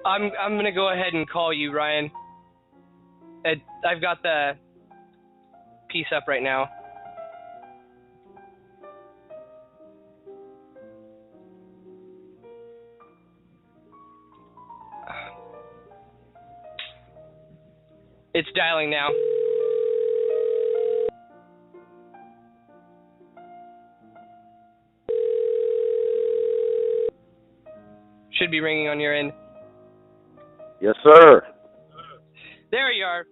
I'm gonna go ahead and call you, Ryan. I've got the piece up right now. It's dialing now. Should be ringing on your end. Yes, sir. There you are.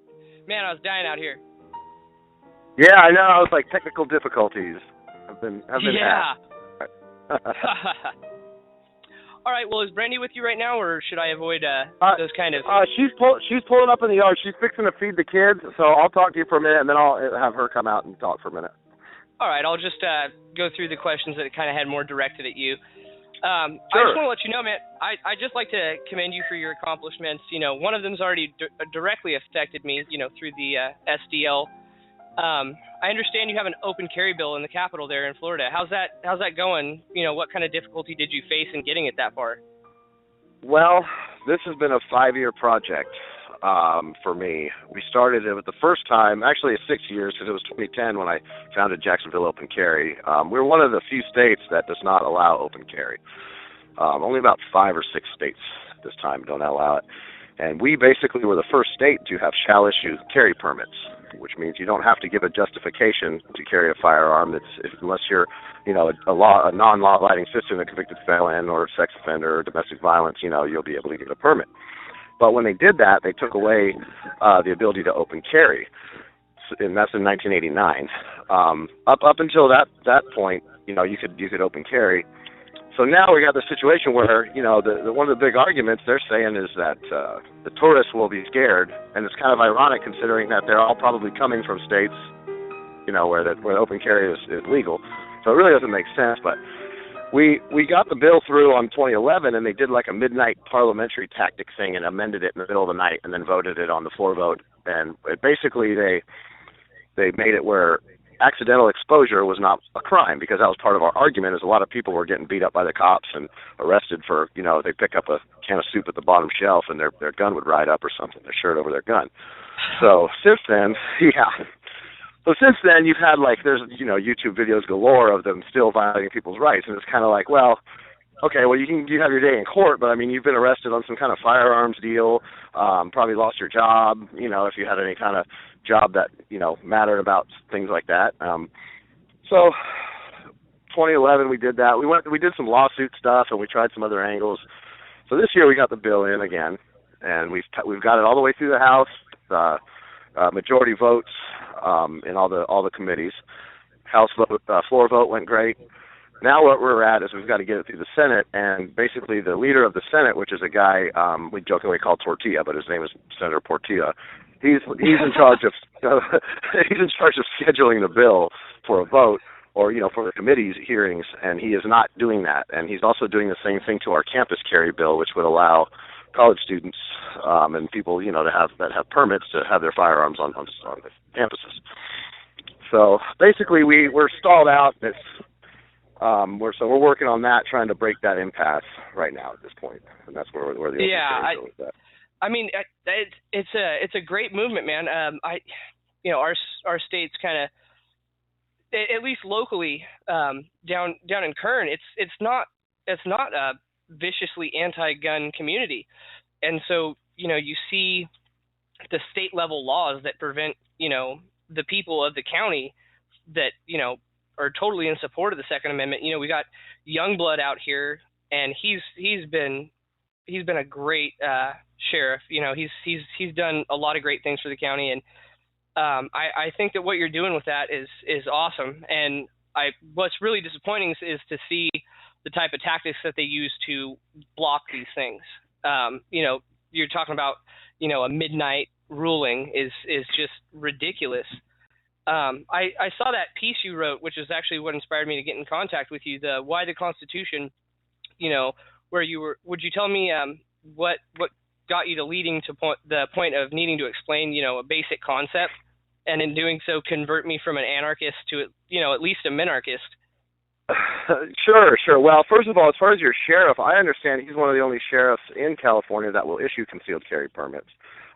Man, I was dying out here. Yeah, I know. I was like technical difficulties. I've been yeah. hacked. All right. Well, is Brandi with you right now, or should I avoid those kind of? She's pulling up in the yard. She's fixing to feed the kids. So I'll talk to you for a minute, and then I'll have her come out and talk for a minute. All right. I'll just go through the questions that kind of had more directed at you. Sure. I just want to let you know, man, I just like to commend you for your accomplishments. You know, one of them's already directly affected me, you know, through the SDL. I understand you have an open carry bill in the Capitol there in Florida. How's that going? You know, what kind of difficulty did you face in getting it that far? Well, this has been a 5-year project for me. We started it the first time, actually 6 years, because it was 2010 when I founded Jacksonville Open Carry. We're one of the few states that does not allow open carry. Only about 5 or 6 states at this time don't allow it. And we basically were the first state to have shall issue carry permits, which means you don't have to give a justification to carry a firearm unless you're, you know, a non-law abiding citizen, a convicted felon or sex offender or domestic violence, you know, you'll be able to get a permit. But when they did that, they took away the ability to open carry, and that's in 1989. Up until that point, you know, you could open carry. So now we got the situation where, you know, the one of the big arguments they're saying is that the tourists will be scared, and it's kind of ironic considering that they're all probably coming from states, you know, where open carry is legal. So it really doesn't make sense. But we got the bill through on 2011, and they did like a midnight parliamentary tactic thing and amended it in the middle of the night, and then voted it on the floor vote. And basically they made it where accidental exposure was not a crime, because that was part of our argument, is a lot of people were getting beat up by the cops and arrested for, you know, they pick up a can of soup at the bottom shelf and their gun would ride up or something, their shirt over their gun. So since then, you've had, like, there's, you know, YouTube videos galore of them still violating people's rights, and it's kind of like, well, okay, well, you have your day in court, but I mean, you've been arrested on some kind of firearms deal, probably lost your job, you know, if you had any kind of job that, you know, mattered about things like that. So 2011 we did that. We did some lawsuit stuff, and we tried some other angles. So this year we got the bill in again, and we've got it all the way through the House, majority votes in all the committees. House vote, floor vote went great. Now what we're at is we've got to get it through the Senate, and basically the leader of the Senate, which is a guy we jokingly call Tortilla, but his name is Senator Portilla. He's in charge of scheduling the bill for a vote, or, you know, for the committee's hearings, and he is not doing that. And he's also doing the same thing to our campus carry bill, which would allow college students and people, you know, that have permits to have their firearms on the campuses. So basically we're stalled out. We're working on that, trying to break that impasse right now at this point, and that's where the open carry bill is at. I mean, it's a great movement, man. You know, our state's kind of, at least locally, down in Kern, it's not a viciously anti-gun community, and so, you know, you see the state level laws that prevent, you know, the people of the county that, you know, are totally in support of the Second Amendment. You know, we got Youngblood out here, and he's been a great sheriff. You know, he's done a lot of great things for the county, and I think that what you're doing with that is awesome. And what's really disappointing is to see the type of tactics that they use to block these things. You know, you're talking about, you know, a midnight ruling is just ridiculous. I saw that piece you wrote, which is actually what inspired me to get in contact with you, the Why the Constitution, you know, where you were, would you tell me what got you to leading to the point of needing to explain, you know, a basic concept, and in doing so convert me from an anarchist to, you know, at least a minarchist? Sure. Well, first of all, as far as your sheriff, I understand he's one of the only sheriffs in California that will issue concealed carry permits.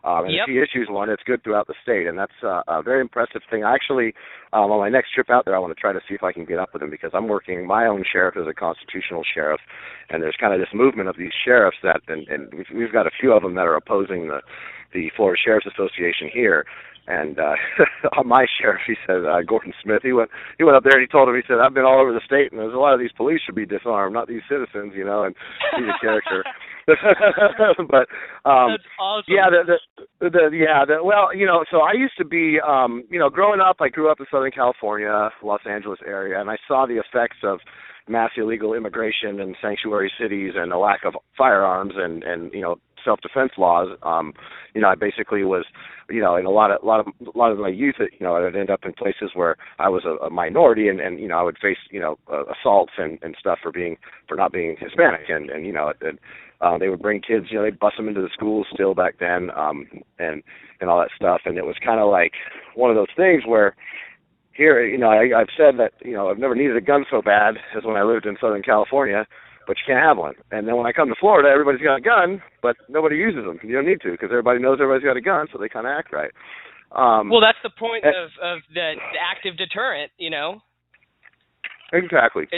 And Yep. if he issues one, it's good throughout the state, and that's a very impressive thing. Actually, on my next trip out there, I want to try to see if I can get up with him because I'm working my own sheriff as a constitutional sheriff, and there's kind of this movement of these sheriffs that, and we've got a few of them that are opposing the Florida Sheriff's Association here. And my sheriff, he said, Gordon Smith, he went up there and he told him, he said, I've been all over the state, and there's a lot of these police should be disarmed, not these citizens, you know, and he's a character. But That's awesome. Well, you know, so I used to be, you know, growing up, I grew up in Southern California, Los Angeles area, and I saw the effects of mass illegal immigration and sanctuary cities and a lack of firearms and you know, self-defense laws. You know, I basically was, you know, in a lot of my youth, you know, I'd end up in places where I was a minority, and you know, I would face, you know, assaults and stuff for not being Hispanic, and you know, they would bring kids, you know, they'd bust them into the schools still back then, and all that stuff, and it was kind of like one of those things where here, you know, I've said that, you know, I've never needed a gun so bad as when I lived in Southern California, but you can't have one. And then when I come to Florida, everybody's got a gun, but nobody uses them. You don't need to because everybody knows everybody's got a gun, so they kind of act right. Well, that's the point of the active deterrent, you know. Exactly.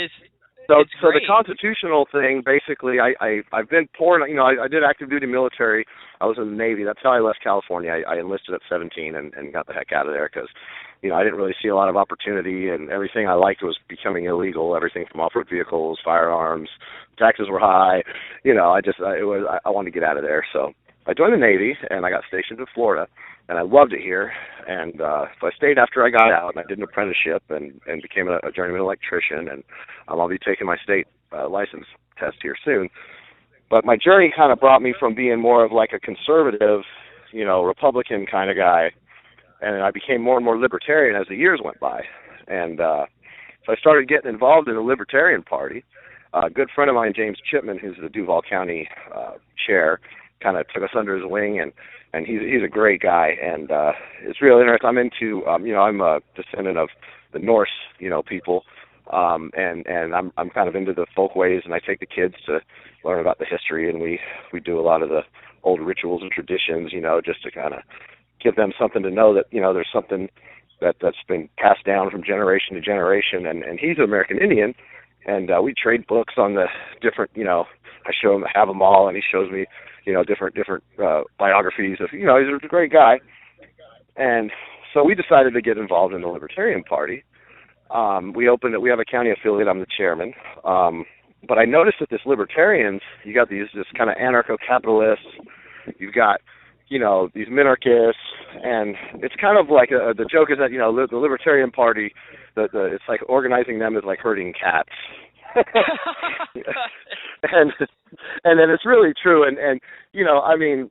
So the constitutional thing, basically, I've been poor. You know, I did active duty military. I was in the Navy. That's how I left California. I enlisted at 17 and got the heck out of there because, you know, I didn't really see a lot of opportunity, and everything I liked was becoming illegal. Everything from off-road vehicles, firearms, taxes were high. You know, I wanted to get out of there. So I joined the Navy and I got stationed in Florida, and I loved it here. And so I stayed after I got out, and I did an apprenticeship and became a journeyman electrician, and I'll be taking my state license test here soon. But my journey kind of brought me from being more of like a conservative, you know, Republican kind of guy, and I became more and more libertarian as the years went by. And so I started getting involved in the Libertarian Party. A good friend of mine, James Chipman, who's the Duval County chair, kind of took us under his wing, and he's a great guy, and it's real interesting. I'm into, you know, I'm a descendant of the Norse, you know, people, and I'm kind of into the folk ways, and I take the kids to learn about the history, and we do a lot of the old rituals and traditions, you know, just to kind of give them something to know that, you know, there's something that's been passed down from generation to generation, and he's an American Indian, and we trade books on the different, you know, I have them all, and he shows me, you know, different biographies of, you know, he's a great guy. And so we decided to get involved in the Libertarian Party. We have a county affiliate, I'm the chairman. But I noticed that this libertarians, you got this kind of anarcho-capitalists, you've got, you know, these minarchists, and it's kind of like the joke is that, you know, the Libertarian Party, it's like organizing them is like herding cats. and then it's really true, and you know, I mean,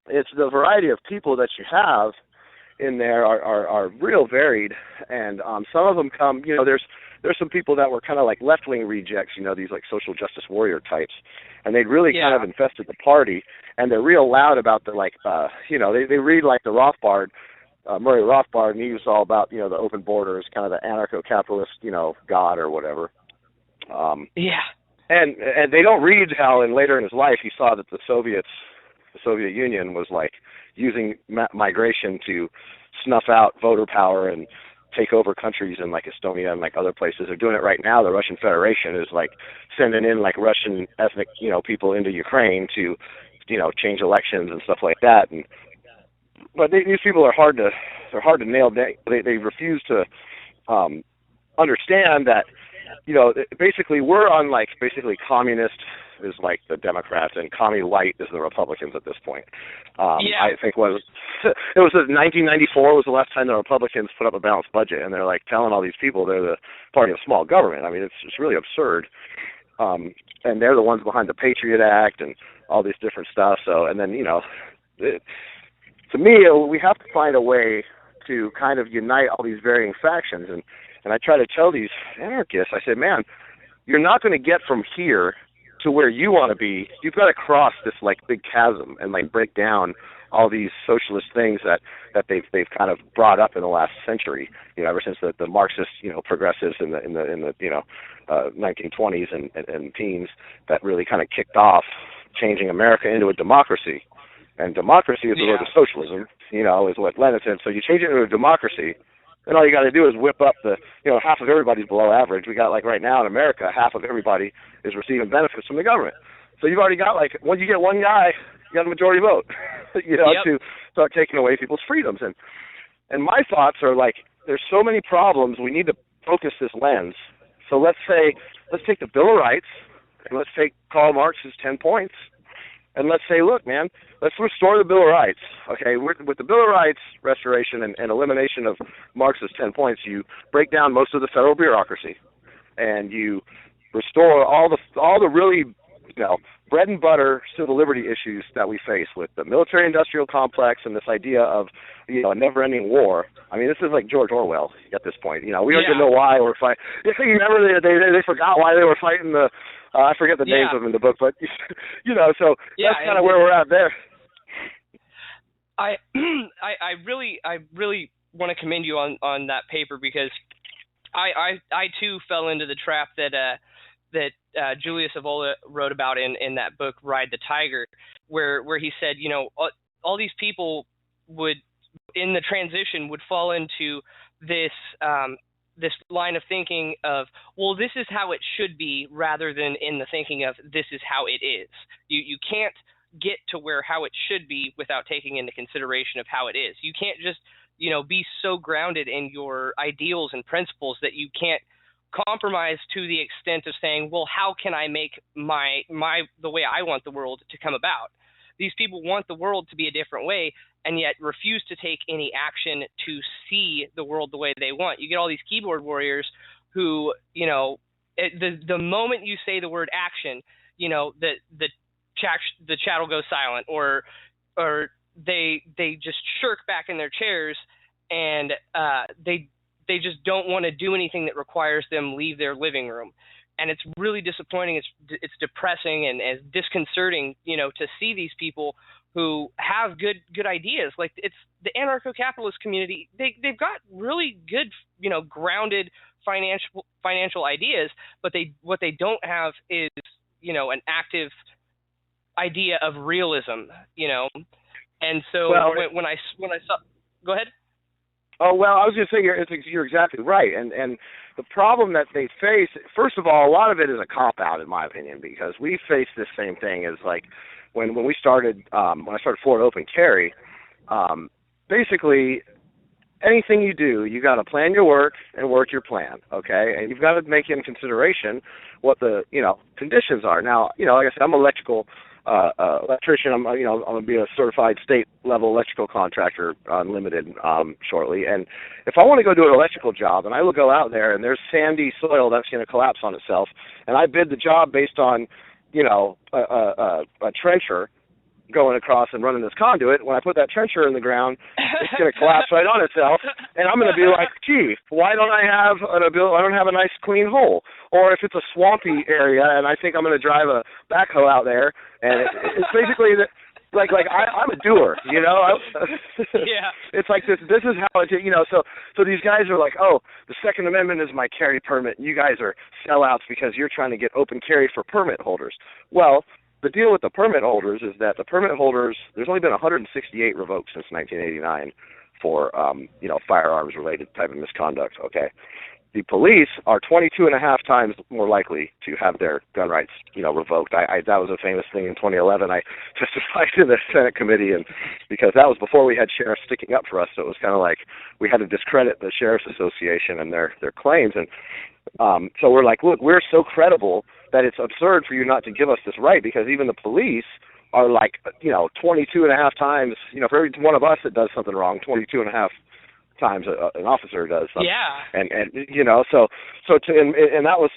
it's the variety of people that you have in there are real varied, and some of them come, you know, there's some people that were kind of like left-wing rejects, you know, these like social justice warrior types, and they'd really kind of infested the party, and they're real loud about the, like, you know, they read like the Rothbard, Murray Rothbard, and he was all about, you know, the open borders, kind of the anarcho-capitalist, you know, God or whatever. And they don't read how later in his life he saw that the Soviet Union was like using migration to snuff out voter power and take over countries in like Estonia and like other places. They're doing it right now. The Russian Federation is like sending in like Russian ethnic, you know, people into Ukraine to, you know, change elections and stuff like that. But these people are hard to nail down. They refuse to understand that, you know, basically we're on like basically communist is like the Democrats and commie light is the Republicans at this point. I think it was 1994 was the last time the Republicans put up a balanced budget, and they're like telling all these people they're the party of small government. I mean, it's really absurd. And they're the ones behind the Patriot Act and all these different stuff. So, and then, you know, to me, we have to find a way to kind of unite all these varying factions. And I try to tell these anarchists, I said, man, you're not going to get from here to where you want to be. You've got to cross this like big chasm and like break down all these socialist things that they've kind of brought up in the last century, ever since the Marxist, progressives in the 1920s and teens that really kind of kicked off changing America into a democracy. And democracy is the road to socialism, is what Lenin said. So you change it into a democracy, and all you got to do is whip up the, half of everybody's below average. We got, like, right now in America, half of everybody is receiving benefits from the government. So you've already got, like, when you get one guy, you got a majority vote, to start taking away people's freedoms. And my thoughts are, like, there's so many problems, we need to focus this lens. So let's take the Bill of Rights, and let's take Karl Marx's 10 points, and let's say, look, man, let's restore the Bill of Rights. Okay, with the Bill of Rights restoration and elimination of Marx's 10 points, you break down most of the federal bureaucracy, and you restore all the really, bread and butter civil liberty issues that we face with the military-industrial complex and this idea of, a never-ending war. I mean, this is like George Orwell at this point. We don't even know why we're fighting. You remember they forgot why they were fighting the. I forget the names of them in the book, but so that's kind of where we're at there. I really want to commend you on that paper, because I too fell into the trap that Julius Evola wrote about in that book, Ride the Tiger, where he said, all these people would, in the transition, would fall into this line of thinking of, well, this is how it should be, rather than in the thinking of, this is how it is. You can't get to where how it should be without taking into consideration of how it is. You can't just, be so grounded in your ideals and principles that you can't compromise to the extent of saying, well, how can I make the way I want the world to come about? These people want the world to be a different way, and yet refuse to take any action to see the world the way they want. You get all these keyboard warriors who, the moment you say the word action, the chat will go silent, or they just shirk back in their chairs, and they just don't want to do anything that requires them leave their living room. And it's really disappointing. It's depressing and disconcerting, to see these people who have good ideas. Like, it's the anarcho-capitalist community. They've got really good, grounded financial ideas, but what they don't have is, an active idea of realism, And so when I saw, go ahead. Oh, well, I was going to say you're exactly right. And the problem that they face, first of all, a lot of it is a cop-out, in my opinion, because we face this same thing as, like, when I started Florida Open Carry, basically anything you do, you got to plan your work and work your plan, okay? And you've got to make in consideration what the, conditions are. Now, like I said, I'm an electrician. I'm going to be a certified state-level electrical contractor, unlimited, shortly. And if I want to go do an electrical job, and I will go out there, and there's sandy soil that's going to collapse on itself, and I bid the job based on, a trencher going across and running this conduit, when I put that trencher in the ground, it's going to collapse right on itself, and I'm going to be like, gee, why don't I have a nice clean hole? Or if it's a swampy area and I think I'm going to drive a backhoe out there, and it's basically like I'm a doer, Yeah. It's like this is how it, so these guys are like, oh, the Second Amendment is my carry permit, and you guys are sellouts because you're trying to get open carry for permit holders. Well, the deal with the permit holders is that the permit holders, there's only been 168 revoked since 1989 for, firearms-related type of misconduct, okay? The police are 22.5 times more likely to have their gun rights, revoked. That was a famous thing in 2011. I testified to the Senate committee, and because that was before we had sheriffs sticking up for us, so it was kind of like we had to discredit the Sheriff's Association and their claims. And so we're like, look, we're so credible that it's absurd for you not to give us this right, because even the police are like, 22.5 times, for every one of us that does something wrong, 22.5 times an officer does something. Yeah. And so that was,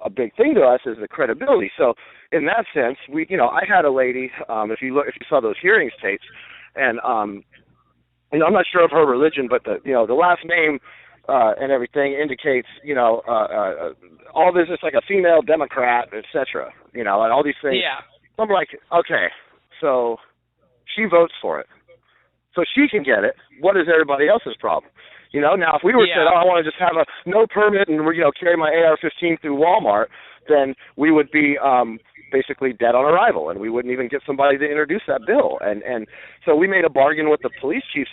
a big thing to us, is the credibility. So in that sense, I had a lady, if you saw those hearings tapes, and I'm not sure of her religion, but the last name and everything indicates, all this is like a female Democrat, etc. And all these things. Yeah. I'm like, okay, so she votes for it. so she can get it. What is everybody else's problem? You know, now if we were said, oh, I want to just have a no permit and, you know, carry my AR-15 through Walmart, then we would be basically dead on arrival, and we wouldn't even get somebody to introduce that bill. And so we made a bargain with the police chiefs,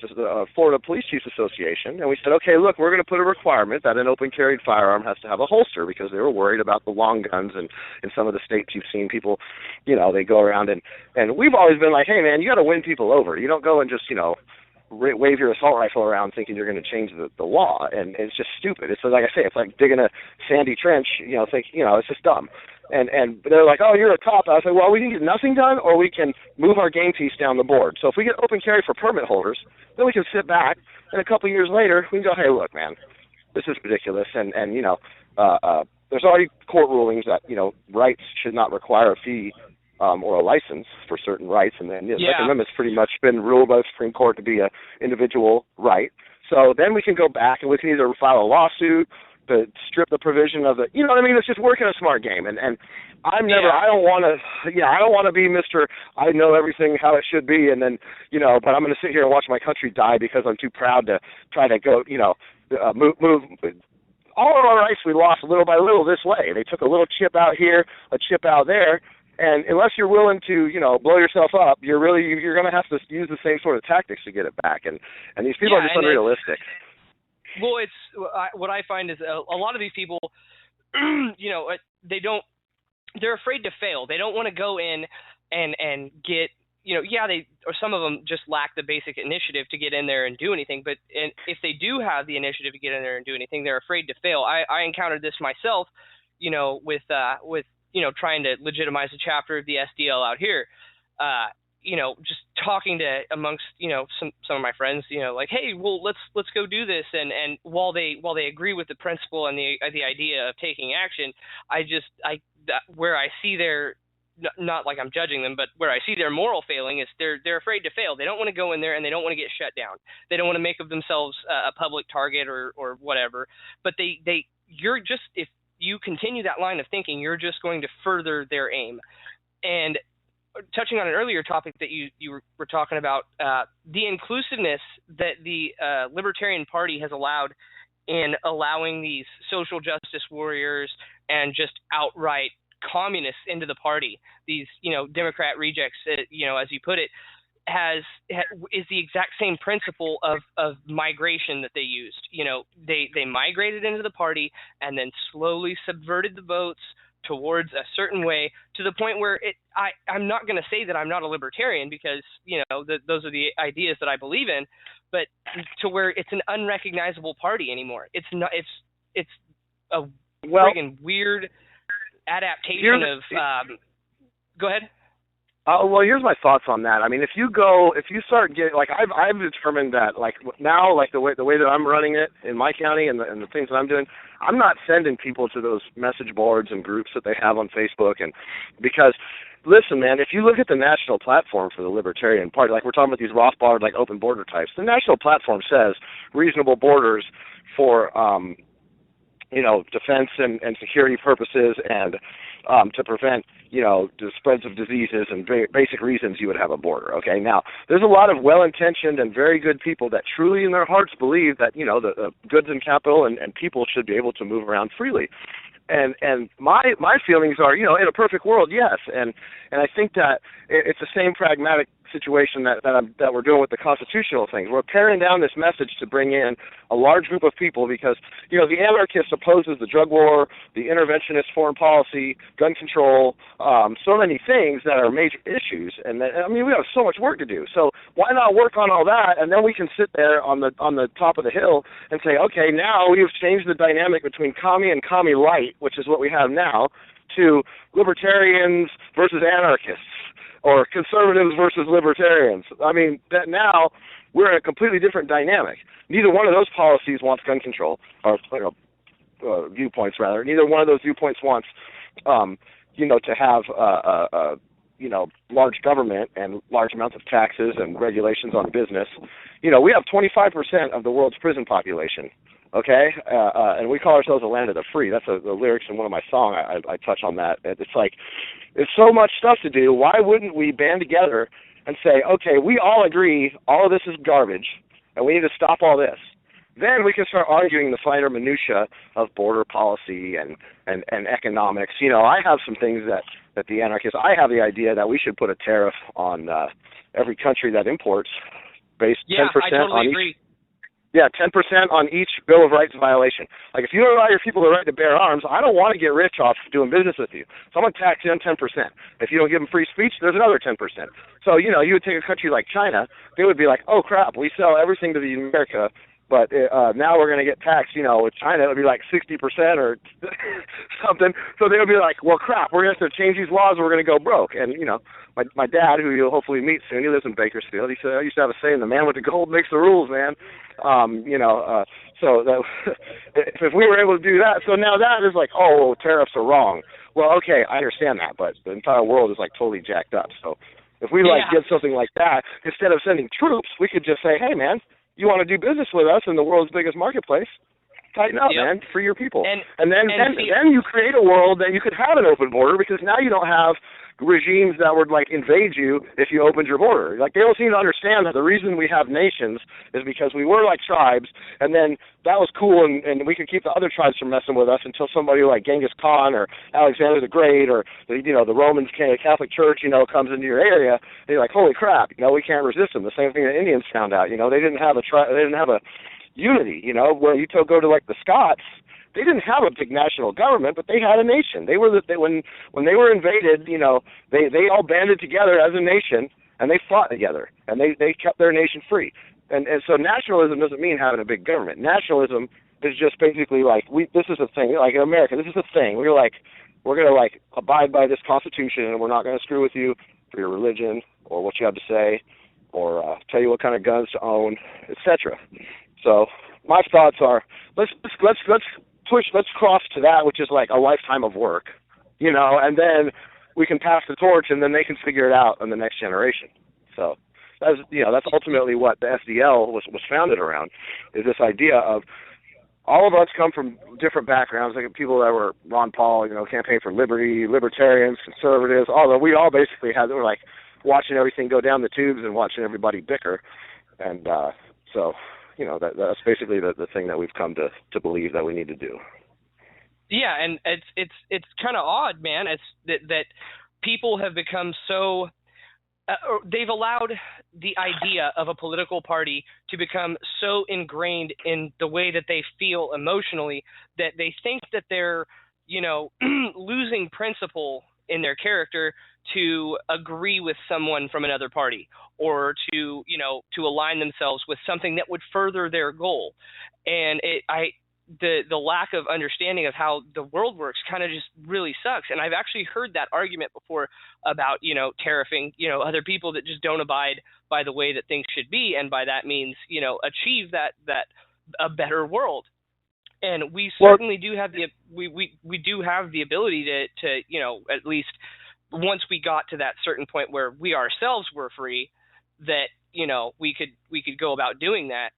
Florida Police Chiefs Association, and we said, okay, look, we're going to put a requirement that an open-carried firearm has to have a holster, because they were worried about the long guns, and in some of the states you've seen people, you know, they go around, and we've always been like, hey, man, you got to win people over. You don't go and just, you know, wave your assault rifle around thinking you're going to change the law, and it's just stupid. It's like I say, it's like digging a sandy trench, you know, it's just dumb. And they're like, oh, you're a cop. I was like, well, we can get nothing done, or we can move our game piece down the board. So if we get open carry for permit holders, then we can sit back, and a couple of years later, we can go, hey, look, man, this is ridiculous, and you know, there's already court rulings that, you know, rights should not require a fee or a license for certain rights, and then the Second Amendment's pretty much been ruled by the Supreme Court to be an individual right. So then we can go back and we can either file a lawsuit to strip the provision of the, you know what I mean? It's just working a smart game, and I'm never, I don't want to be Mr. I know everything how it should be, and then, you know, but I'm going to sit here and watch my country die because I'm too proud to try to go, you know, move. All of our rights we lost little by little this way. They took a little chip out here, a chip out there. And unless you're willing to, you know, blow yourself up, you're going to have to use the same sort of tactics to get it back. And these people are just unrealistic. Well, it's what I find is a lot of these people, you know, they're afraid to fail. They don't want to go in and get, you know, or some of them just lack the basic initiative to get in there and do anything. But if they do have the initiative to get in there and do anything, they're afraid to fail. I encountered this myself, you know, with you know, trying to legitimize a chapter of the SDL out here, you know, just talking to amongst, you know, some of my friends, you know, like, hey, well, let's go do this. And while they agree with the principle and the idea of taking action, where I see their, not like I'm judging them, but where I see their moral failing is they're afraid to fail. They don't want to go in there and they don't want to get shut down. They don't want to make of themselves a public target or whatever, but if you continue that line of thinking, you're just going to further their aim. And touching on an earlier topic that you were talking about, the inclusiveness that the Libertarian Party has allowed in allowing these social justice warriors and just outright communists into the party, these, you know, Democrat rejects, you know, as you put it, is the exact same principle of migration that they used. You know, they migrated into the party and then slowly subverted the votes towards a certain way, to the point where I'm not going to say that I'm not a libertarian, because, you know, those are the ideas that I believe in, but to where it's an unrecognizable party anymore. It's not. It's a friggin' weird adaptation of. Go ahead. Well, here's my thoughts on that. I mean, if you start getting, like, I've determined that, like, now, like, the way that I'm running it in my county and the things that I'm doing, I'm not sending people to those message boards and groups that they have on Facebook, and because, listen, man, if you look at the national platform for the Libertarian Party, like we're talking about these Rothbard, like, open border types, the national platform says reasonable borders for, you know, defense and security purposes, and to prevent, you know, the spreads of diseases and basic reasons you would have a border. Okay, now there's a lot of well-intentioned and very good people that truly in their hearts believe that, you know, the goods and capital and people should be able to move around freely. And my feelings are, you know, in a perfect world, yes, and I think that it's the same pragmatic situation that we're doing with the constitutional things. We're paring down this message to bring in a large group of people because, you know, the anarchist opposes the drug war, the interventionist foreign policy, gun control, so many things that are major issues. And I mean, we have so much work to do. So why not work on all that, and then we can sit there on the top of the hill and say, okay, now we've changed the dynamic between commie and commie light, which is what we have now, to libertarians versus anarchists, or conservatives versus libertarians. I mean, that now we're in a completely different dynamic. Neither one of those policies wants gun control, or, you know, viewpoints rather. Neither one of those viewpoints wants, you know, to have, you know, large government and large amounts of taxes and regulations on business. You know, we have 25% of the world's prison population. Okay, and we call ourselves a land of the free. That's the lyrics in one of my songs. I touch on that. It's like, there's so much stuff to do. Why wouldn't we band together and say, okay, we all agree all of this is garbage, and we need to stop all this. Then we can start arguing the finer minutia of border policy and economics. You know, I have some things that the anarchists, I have the idea that we should put a tariff on every country that imports, based 10% I totally on agree. each. Yeah, 10% on each Bill of Rights violation. Like, if you don't allow your people the right to bear arms, I don't want to get rich off doing business with you. So I'm going to tax you on 10%. If you don't give them free speech, there's another 10%. So, you know, you would take a country like China, they would be like, oh, crap, we sell everything to the America, but now we're going to get taxed. You know, with China, it would be like 60% or something. So they would be like, well, crap, we're going to have to change these laws or we're going to go broke. And, you know, my dad, who you'll hopefully meet soon, he lives in Bakersfield. He said, I used to have a saying, the man with the gold makes the rules, man. So that, if we were able to do that, so now that is like, oh, tariffs are wrong. Well, okay, I understand that, but the entire world is like totally jacked up. So if we did something like that, instead of sending troops, we could just say, hey, man, you want to do business with us in the world's biggest marketplace? Tighten up, man, free your people. And then you create a world that you could have an open border, because now you don't have regimes that would like invade you if you opened your border. Like, they don't seem to understand that the reason we have nations is because we were like tribes, and then that was cool, and we could keep the other tribes from messing with us until somebody like Genghis Khan or Alexander the Great or the Roman Catholic Church, you know, comes into your area, and you're like, holy crap, you know, we can't resist them. The same thing the Indians found out. You know, they didn't have a unity. You know, where you go to like the Scots, they didn't have a big national government, but they had a nation. They were when they were invaded, you know, they all banded together as a nation, and they fought together, and they kept their nation free. And so nationalism doesn't mean having a big government. Nationalism is just basically like, this is a thing. Like in America, this is a thing. We're going to like abide by this Constitution, and we're not going to screw with you for your religion or what you have to say, or tell you what kind of guns to own, etc. So my thoughts are, let's cross to that, which is like a lifetime of work, you know, and then we can pass the torch, and then they can figure it out in the next generation. So that's ultimately what the SDL was founded around, is this idea of all of us come from different backgrounds, like people that were Ron Paul, you know, campaign for liberty, libertarians, conservatives, although we all basically were like watching everything go down the tubes and watching everybody bicker. And so, you know, that's basically the thing that we've come to believe that we need to do. Yeah, and it's kind of odd, man. It's that people have become so they've allowed the idea of a political party to become so ingrained in the way that they feel emotionally that they think that they're, you know, losing principle in their character to agree with someone from another party, or to, you know, to align themselves with something that would further their goal. And the lack of understanding of how the world works kind of just really sucks. And I've actually heard that argument before about, you know, tariffing, you know, other people that just don't abide by the way that things should be, and by that means, you know, achieve that a better world. And we certainly do have we do have the ability to, you know, at least once we got to that certain point where we ourselves were free, that, you know, we could go about doing that.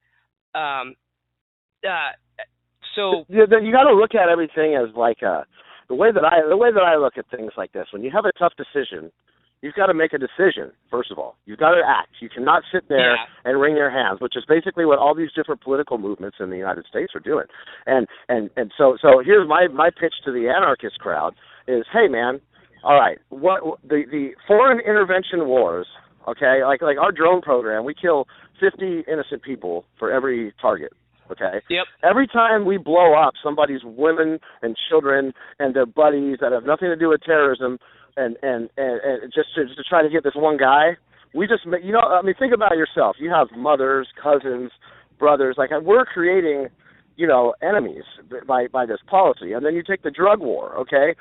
So you got to look at everything as like the way that I look at things like this. When you have a tough decision, you've got to make a decision. First of all, you've got to act. You cannot sit there and wring your hands, which is basically what all these different political movements in the United States are doing. And so here's my pitch to the anarchist crowd is, hey man, all right, what the foreign intervention wars, okay, like our drone program, we kill 50 innocent people for every target. Okay. Yep. Every time we blow up somebody's women and children and their buddies that have nothing to do with terrorism, and just to try to get this one guy, we just, you know, I mean, think about it yourself. You have mothers, cousins, brothers. Like, we're creating, you know, enemies by this policy. And then you take the drug war. Okay.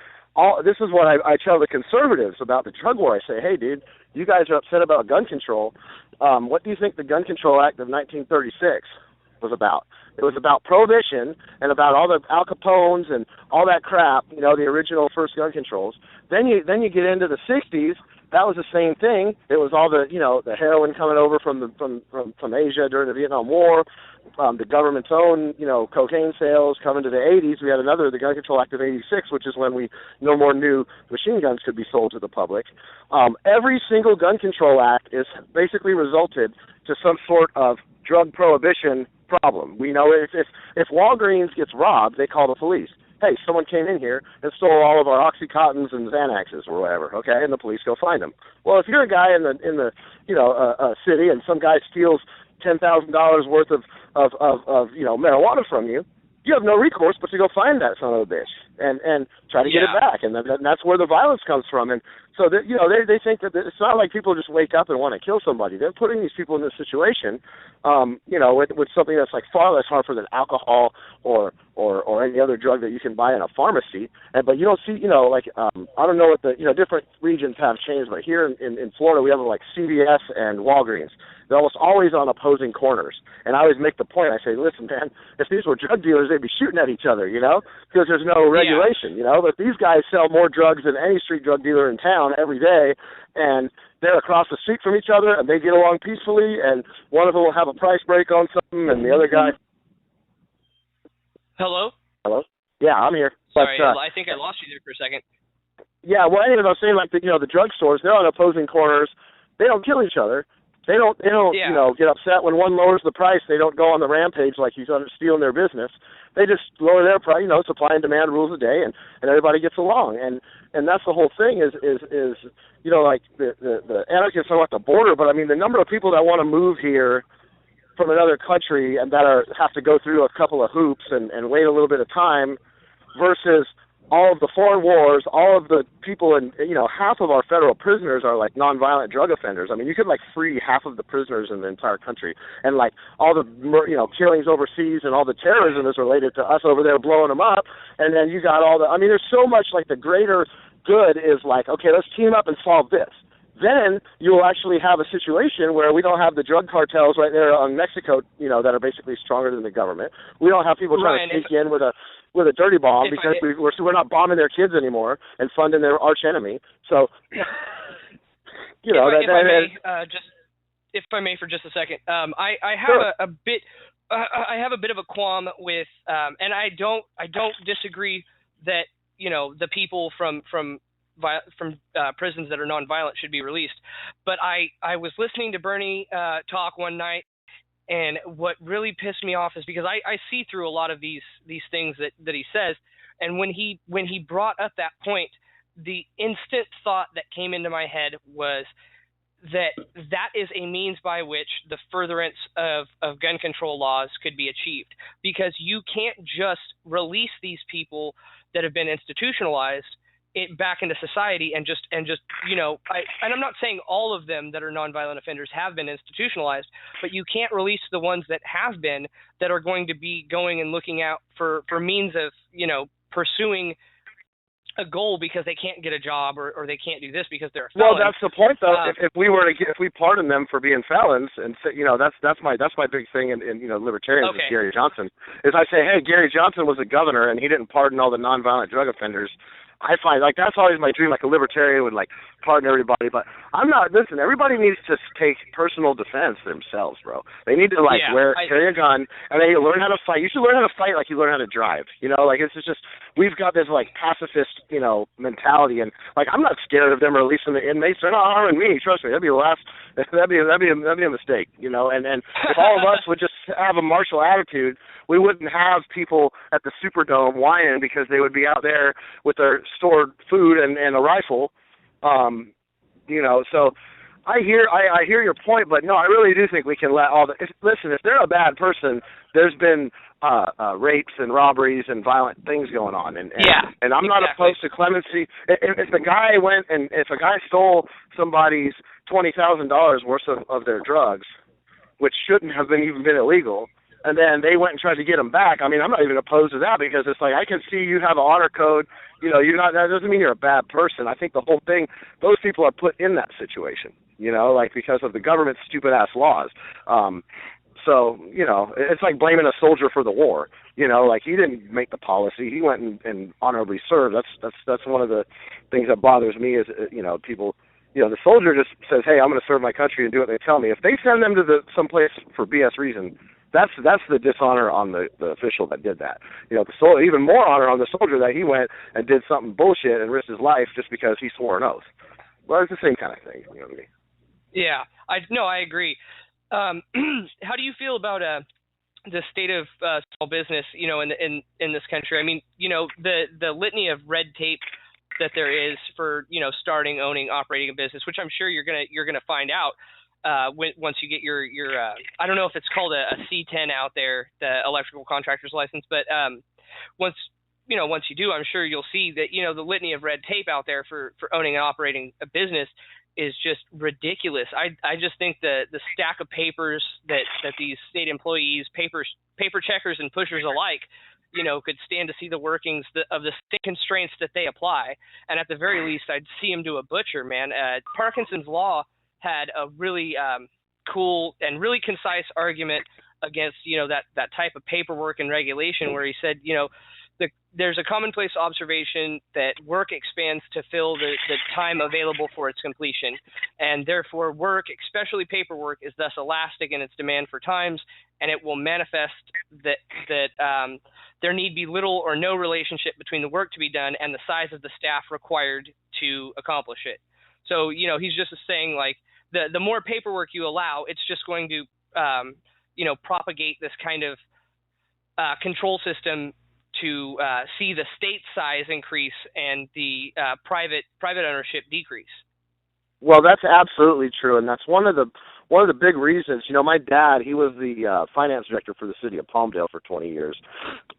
This is what I tell the conservatives about the drug war. I say, hey, dude, you guys are upset about gun control. What do you think the Gun Control Act of 1936? was about. It was about prohibition and about all the Al Capones and all that crap, the original first gun controls. Then you get into the 60s. That was the same thing. It was all the the heroin coming over from Asia during the Vietnam War, the government's own cocaine sales coming to the 80s. We had the Gun Control Act of '86, which is when no more new machine guns could be sold to the public. Every single gun control act is basically resulted to some sort of drug prohibition problem. We know if Walgreens gets robbed, they call the police. Hey, someone came in here and stole all of our Oxycontins and Xanaxes or whatever, okay, and the police go find them. Well, if you're a guy in the city and some guy steals $10,000 worth of marijuana from you, you have no recourse but to go find that son of a bitch and try to get it back, and that's where the violence comes from. And so they think that it's not like people just wake up and want to kill somebody. They're putting these people in this situation, with something that's like far less harmful than alcohol or any other drug that you can buy in a pharmacy. But you don't see, I don't know what the different regions have changed, but here in Florida we have like CVS and Walgreens. They're almost always on opposing corners. And I always make the point, I say, listen, man, if these were drug dealers, they'd be shooting at each other, because there's no regulation, But these guys sell more drugs than any street drug dealer in town every day, and they're across the street from each other, and they get along peacefully, and one of them will have a price break on something, and the other guy... Hello? Yeah, I'm here. Sorry, I think I lost you there for a second. Yeah, well, anyway, I was saying, like, the drugstores, they're on opposing corners. They don't kill each other. They don't get upset when one lowers the price. They don't go on the rampage like he's stealing their business. They just lower their price. Supply and demand rules the day, and everybody gets along. And that's the whole thing is like the anarchists talk about the border, but I mean the number of people that want to move here from another country and that have to go through a couple of hoops and wait a little bit of time versus all of the foreign wars, all of the people half of our federal prisoners are like nonviolent drug offenders. I mean, you could like free half of the prisoners in the entire country, and like all the killings overseas and all the terrorism is related to us over there blowing them up. And then you got there's so much like the greater good is like, okay, let's team up and solve this. Then you will actually have a situation where we don't have the drug cartels right there on Mexico, that are basically stronger than the government. We don't have people trying to sneak in with a dirty bomb because we're not bombing their kids anymore and funding their arch enemy. So, if I may for just a second, I have I have a bit of a qualm with, and I don't disagree that the people from prisons that are nonviolent should be released, but I was listening to Bernie talk one night. And what really pissed me off is because I see through a lot of these things that he says, and when he brought up that point, the instant thought that came into my head was that is a means by which the furtherance of gun control laws could be achieved, because you can't just release these people that have been institutionalized back into society and just and I'm not saying all of them that are nonviolent offenders have been institutionalized, but you can't release the ones that have been, that are going to be going and looking out for means of pursuing a goal because they can't get a job or they can't do this because they're a felon. Well, that's the point though. If we pardon them for being felons, and that's my big thing in libertarians is Gary Johnson, is I say, hey, Gary Johnson was a governor and he didn't pardon all the nonviolent drug offenders. I find like that's always my dream, like a libertarian would like pardon everybody, but I'm not. Listen, everybody needs to take personal defense themselves, bro. They need to carry a gun, and they learn how to fight. You should learn how to fight like you learn how to drive. Like it's just we've got this like pacifist mentality, and like I'm not scared of them releasing the inmates. They're not harming me. Trust me, that'd be a mistake. And if all of us would just have a martial attitude, we wouldn't have people at the Superdome whining because they would be out there with their stored food and a rifle. So I hear your point, but no, I really do think we can let listen, if they're a bad person, there's been rapes and robberies and violent things going on, and I'm not opposed to clemency. If a guy stole somebody's $20,000 worth of their drugs, which shouldn't have even been illegal, and then they went and tried to get them back, I mean, I'm not even opposed to that, because it's like, I can see you have an honor code, that doesn't mean you're a bad person. I think the whole thing, those people are put in that situation, because of the government's stupid ass laws. So, it's like blaming a soldier for the war. Like he didn't make the policy. He went and honorably served. That's one of the things that bothers me is, people, the soldier just says, hey, I'm going to serve my country and do what they tell me. If they send them to someplace for BS reason, that's the dishonor on the official that did that. Even more honor on the soldier that he went and did something bullshit and risked his life just because he swore an oath. Well, it's the same kind of thing. You know what I mean? Yeah, I agree. How do you feel about the state of small business, in this country? I mean, the litany of red tape that there is for, starting, owning, operating a business, which I'm sure you're gonna find out once you get your I don't know if it's called a C10 out there, the electrical contractor's license, but once you do, I'm sure you'll see that, the litany of red tape out there for owning and operating a business is just ridiculous. I just think the stack of papers that these state employees, paper checkers and pushers alike, could stand to see the workings of the state constraints that they apply. And at the very least, I'd see them do a butcher, man. Parkinson's Law had a really cool and really concise argument against, that type of paperwork and regulation, where he said, there's a commonplace observation that work expands to fill the time available for its completion, and therefore work, especially paperwork, is thus elastic in its demand for times, and it will manifest that there need be little or no relationship between the work to be done and the size of the staff required to accomplish it. So, he's just saying, like, the more paperwork you allow, it's just going to, propagate this kind of control system to see the state size increase and the private ownership decrease. Well, that's absolutely true, and that's one of the big reasons. My dad, he was the finance director for the city of Palmdale for 20 years,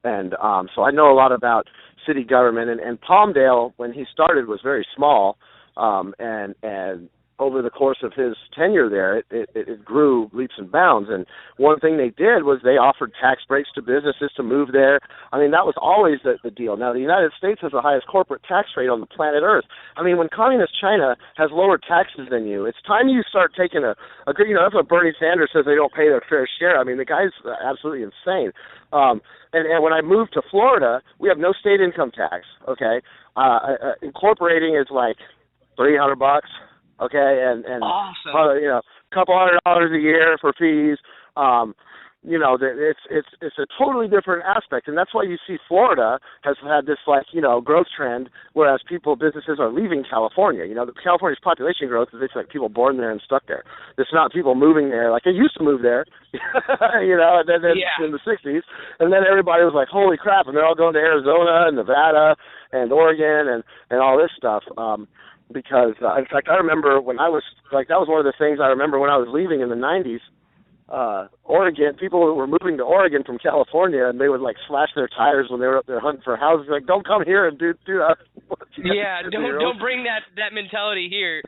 and so I know a lot about city government. And Palmdale, when he started, was very small, and over the course of his tenure there, it grew leaps and bounds. And one thing they did was they offered tax breaks to businesses to move there. I mean, that was always the deal. Now, the United States has the highest corporate tax rate on the planet Earth. I mean, when communist China has lower taxes than you, it's time you start taking a good, that's what Bernie Sanders says, they don't pay their fair share. I mean, the guy's absolutely insane. And when I moved to Florida, we have no state income tax, okay? Incorporating is like $300. Okay, and awesome. A couple $100 a year for fees. It's a totally different aspect, and that's why you see Florida has had this growth trend, whereas businesses are leaving California. California's population growth is like people born there and stuck there. It's not people moving there like they used to move there, and then in the 60s, and then everybody was like, holy crap, and they're all going to Arizona and Nevada and Oregon and all this stuff. Because, in fact, I remember when I was, that was one of the things I remember when I was leaving in the 90s, Oregon, people were moving to Oregon from California, and they would, slash their tires when they were up there hunting for houses. Like, don't come here and do that. Yeah, don't bring that mentality here.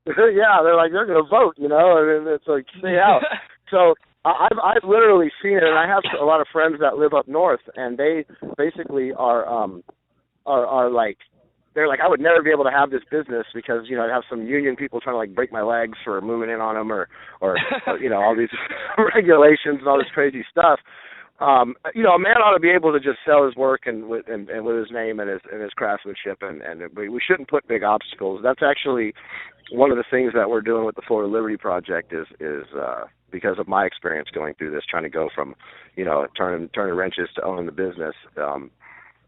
Yeah, they're going to vote, and it's like, stay out. So I've literally seen it, and I have a lot of friends that live up north, and they basically are like, they're like, I would never be able to have this business because, I'd have some union people trying to break my legs for moving in on them or all these regulations and all this crazy stuff. A man ought to be able to just sell his work and with his name and his craftsmanship, and we shouldn't put big obstacles. That's actually one of the things that we're doing with the Florida Liberty Project is because of my experience going through this, trying to go from, turning wrenches to owning the business.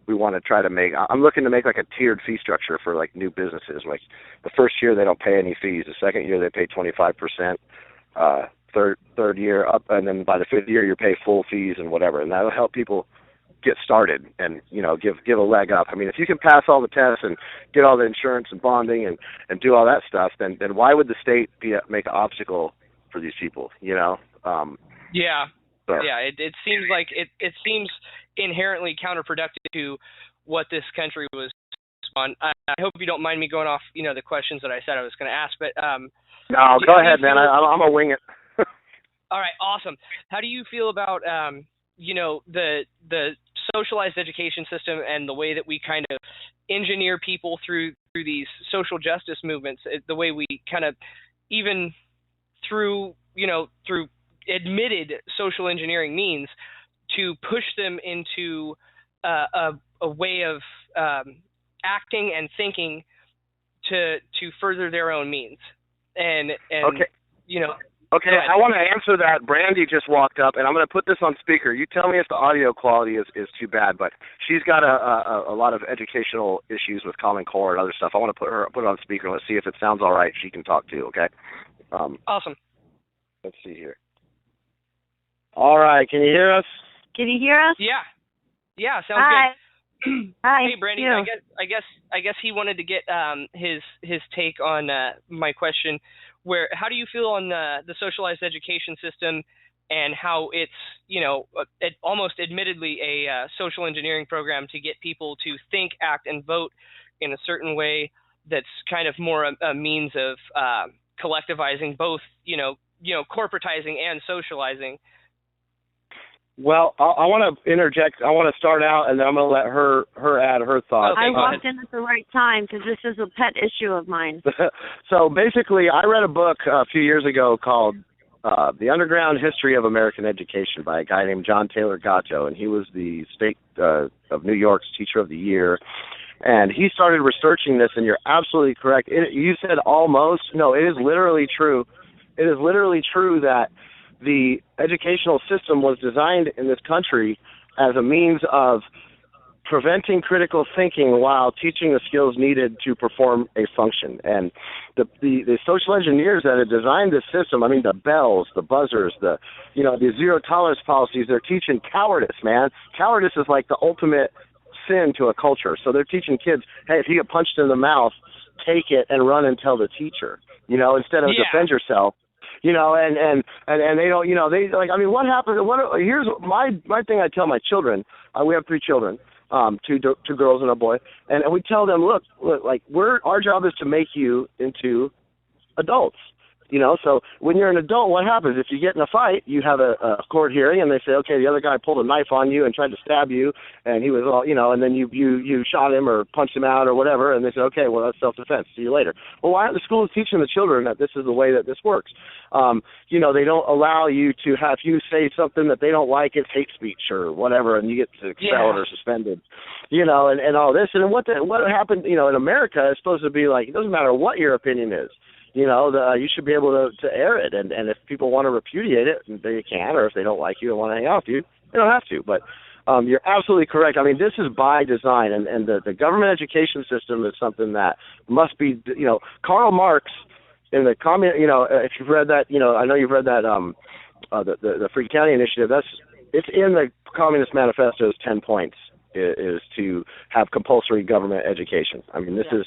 We want to try to I'm looking to make a tiered fee structure for new businesses. Like the first year they don't pay any fees. The second year they pay 25%. Third year up, and then by the fifth year you pay full fees and whatever. And that'll help people get started and give a leg up. I mean, if you can pass all the tests and get all the insurance and bonding and do all that stuff, then why would the state make an obstacle for these people? Yeah. So. Yeah, it seems like it seems inherently counterproductive to what this country was on. I hope you don't mind me going off, the questions that I said I was going to ask, but no, go ahead, man. I'm gonna wing it. All right, awesome. How do you feel about the socialized education system and the way that we kind of engineer people through these social justice movements, the way we kind of even through admitted social engineering means to push them into a way of acting and thinking to further their own means. And okay. you know. Okay, I want to answer that. Brandi just walked up, and I'm going to put this on speaker. You tell me if the audio quality is too bad, but she's got a lot of educational issues with Common Core and other stuff. I want to put it on speaker. Let's see if it sounds all right. She can talk too, okay? Awesome. Let's see here. All right, can you hear us? Can you hear us? Yeah, sounds good. Hi. Hey, Brandi, I guess he wanted to get his take on my question. How do you feel on the socialized education system and how it's, almost admittedly a social engineering program to get people to think, act, and vote in a certain way that's kind of more a means of collectivizing both, corporatizing and socializing? Well, I want to interject. I want to start out, and then I'm going to let her add her thoughts. I walked in at the right time because this is a pet issue of mine. So basically, I read a book a few years ago called The Underground History of American Education by a guy named John Taylor Gatto, and he was the state of New York's Teacher of the Year. And he started researching this, and you're absolutely correct. You said almost. No, it is literally true. It is literally true that the educational system was designed in this country as a means of preventing critical thinking while teaching the skills needed to perform a function. And the social engineers that had designed this system, I mean, the bells, the buzzers, the zero tolerance policies, they're teaching cowardice, man. Cowardice is like the ultimate sin to a culture. So they're teaching kids, hey, if you get punched in the mouth, take it and run and tell the teacher, instead of defend yourself. And they don't, they like, I mean, what happens? Here's my thing I tell my children. We have 3 children, two girls and a boy, and we tell them, look, like our job is to make you into adults. So when you're an adult, what happens? If you get in a fight, you have a court hearing, and they say, okay, the other guy pulled a knife on you and tried to stab you, and he was all, and then you shot him or punched him out or whatever, and they say, okay, well, that's self-defense. See you later. Well, why aren't the schools teaching the children that this is the way that this works? They don't allow you to have you say something that they don't like, it's hate speech or whatever, and you get expelled or suspended, and all this. And what happened, in America is supposed to be like, it doesn't matter what your opinion is. You should be able to air it, and if people want to repudiate it, they can, or if they don't like you and want to hang out with you, they don't have to. But you're absolutely correct. I mean, this is by design, and the government education system is something that must be, Karl Marx in the if you've read that, I know you've read that, the Free County Initiative, it's in the Communist Manifesto's 10 points is to have compulsory government education. I mean, this is,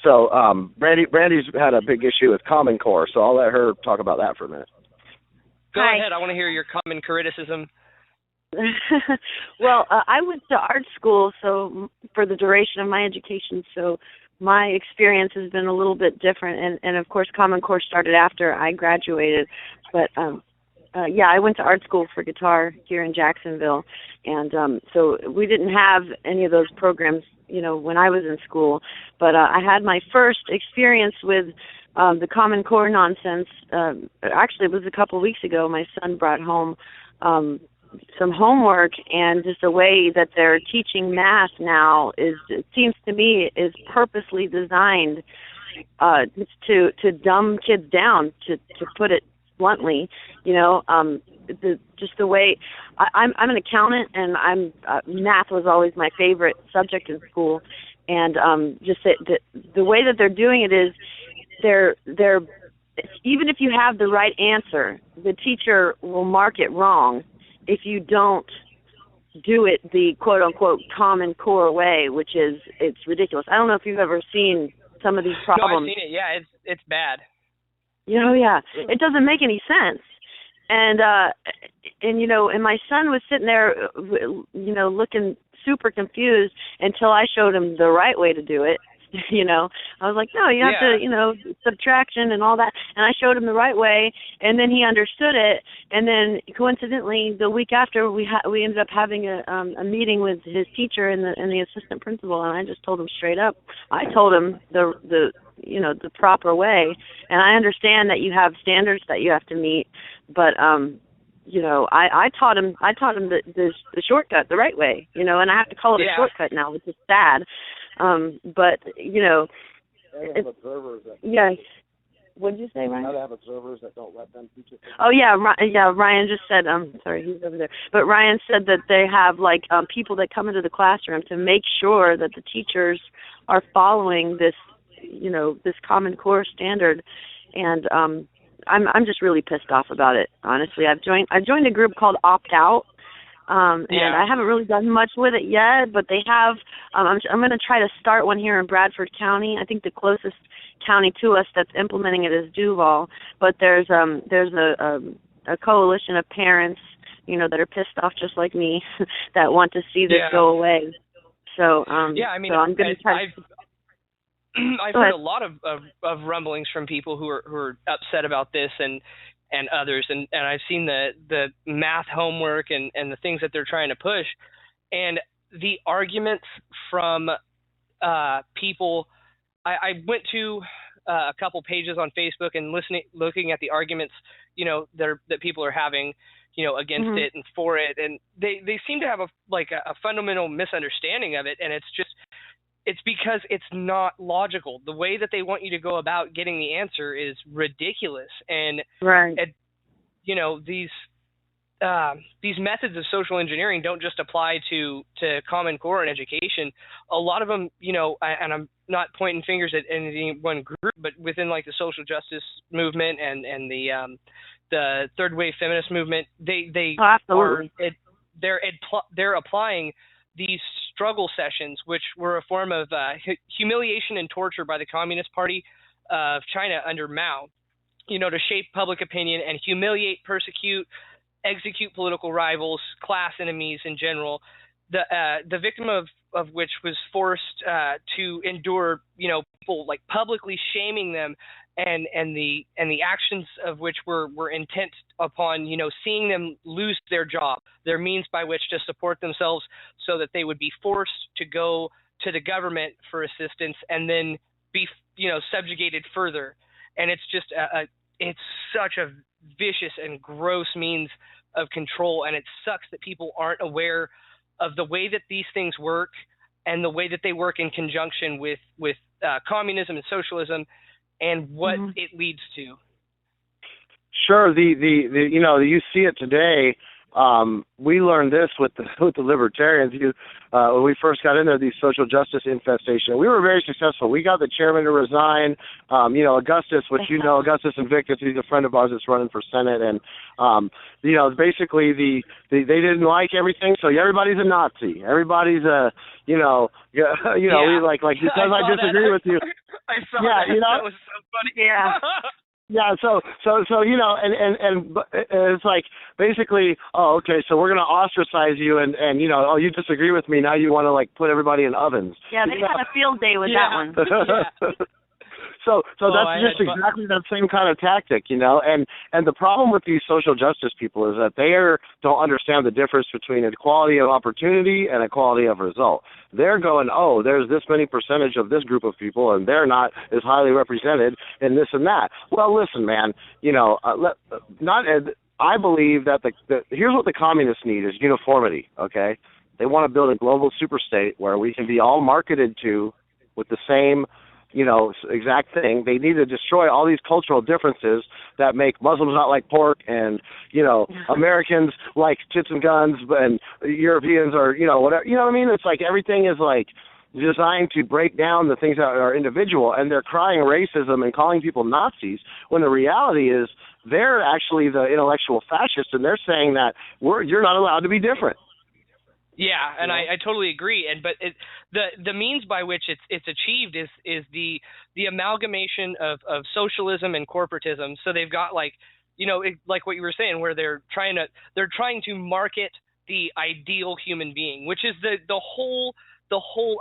So Brandi's had a big issue with Common Core, so I'll let her talk about that for a minute. Go ahead. I want to hear your common criticism. Well, I went to art school so for the duration of my education, so my experience has been a little bit different, and of course Common Core started after I graduated, but I went to art school for guitar here in Jacksonville, and so we didn't have any of those programs when I was in school, but I had my first experience with the Common Core nonsense. Actually, it was a couple of weeks ago. My son brought home some homework, and just the way that they're teaching math now it seems to me, is purposely designed to dumb kids down, to put it bluntly. Just the way I'm an accountant, and math was always my favorite subject in school, and just the way that they're doing it is they're even if you have the right answer, the teacher will mark it wrong if you don't do it the quote unquote Common Core way, which is, it's ridiculous. I don't know if you've ever seen some of these problems. No, I've seen it. Yeah, it's bad. It doesn't make any sense. And my son was sitting there, looking super confused until I showed him the right way to do it. I was like, no, you have to, subtraction and all that. And I showed him the right way, and then he understood it. And then coincidentally, the week after, we ended up having a meeting with his teacher and the assistant principal. And I just told him straight up. I told him the proper way. And I understand that you have standards that you have to meet, but I taught him the shortcut, the right way, and I have to call it a shortcut now, which is sad. But they have observers that yeah. What did you say, Ryan? Now they have observers that don't let them teach it. Oh yeah, Ryan just said. Sorry, he's over there. But Ryan said that they have people that come into the classroom to make sure that the teachers are following this, this Common Core standard, and I'm just really pissed off about it. Honestly, I've joined a group called Opt Out. And I haven't really done much with it yet, but they have. I'm going to try to start one here in Bradford County. I think the closest county to us that's implementing it is Duval. But there's a coalition of parents, that are pissed off just like me, that want to see this go away. So so I'm going to try. I've heard a lot of rumblings from people who are upset about this and others, and I've seen the math homework and the things that they're trying to push, and the arguments from people. I went to a couple pages on Facebook and looking at the arguments, that people are having, against it and for it, and they seem to have a fundamental misunderstanding of it, and it's because it's not logical. The way that they want you to go about getting the answer is ridiculous. And, these methods of social engineering don't just apply to Common Core and education. A lot of them, and I'm not pointing fingers at any one group, but within the social justice movement and the third wave feminist movement, they're applying these struggle sessions, which were a form of humiliation and torture by the Communist Party of China under Mao, to shape public opinion and humiliate, persecute, execute political rivals, class enemies in general. The victim of which was forced to endure, people publicly shaming them, and the actions of which were intent upon, seeing them lose their job, their means by which to support themselves, so that they would be forced to go to the government for assistance and then be, subjugated further. And it's just it's such a vicious and gross means of control, and it sucks that people aren't aware of the way that these things work and the way that they work in conjunction with communism and socialism and what it leads to. Sure, you see it today. We learned this with the libertarians. When we first got in there, these social justice infestation. We were very successful. We got the chairman to resign. Augustus, which Augustus Invictus, he's a friend of ours that's running for Senate, and basically they didn't like everything, so everybody's a Nazi. Everybody's we because I disagree with you. I saw that. That was so funny. Yeah. Yeah, so and it's basically, okay, so we're going to ostracize you, and you disagree with me, now you want to put everybody in ovens. Yeah, they had a field day with that one. So that's just exactly that same kind of tactic, and the problem with these social justice people is that they don't understand the difference between equality of opportunity and equality of result. They're going, there's this many percentage of this group of people, and they're not as highly represented in this and that. Well, listen, man, I believe that here's what the communists need is uniformity, okay? They want to build a global superstate where we can be all marketed to with the same exact thing. They need to destroy all these cultural differences that make Muslims not like pork, and Americans like tits and guns, and Europeans are whatever. You know what I mean? It's everything is designed to break down the things that are individual, and they're crying racism and calling people Nazis when the reality is they're actually the intellectual fascists, and they're saying that you're not allowed to be different. Yeah, and I totally agree. But the means by which it's achieved is the amalgamation of socialism and corporatism. So they've got like what you were saying, where they're trying to market the ideal human being, which is the whole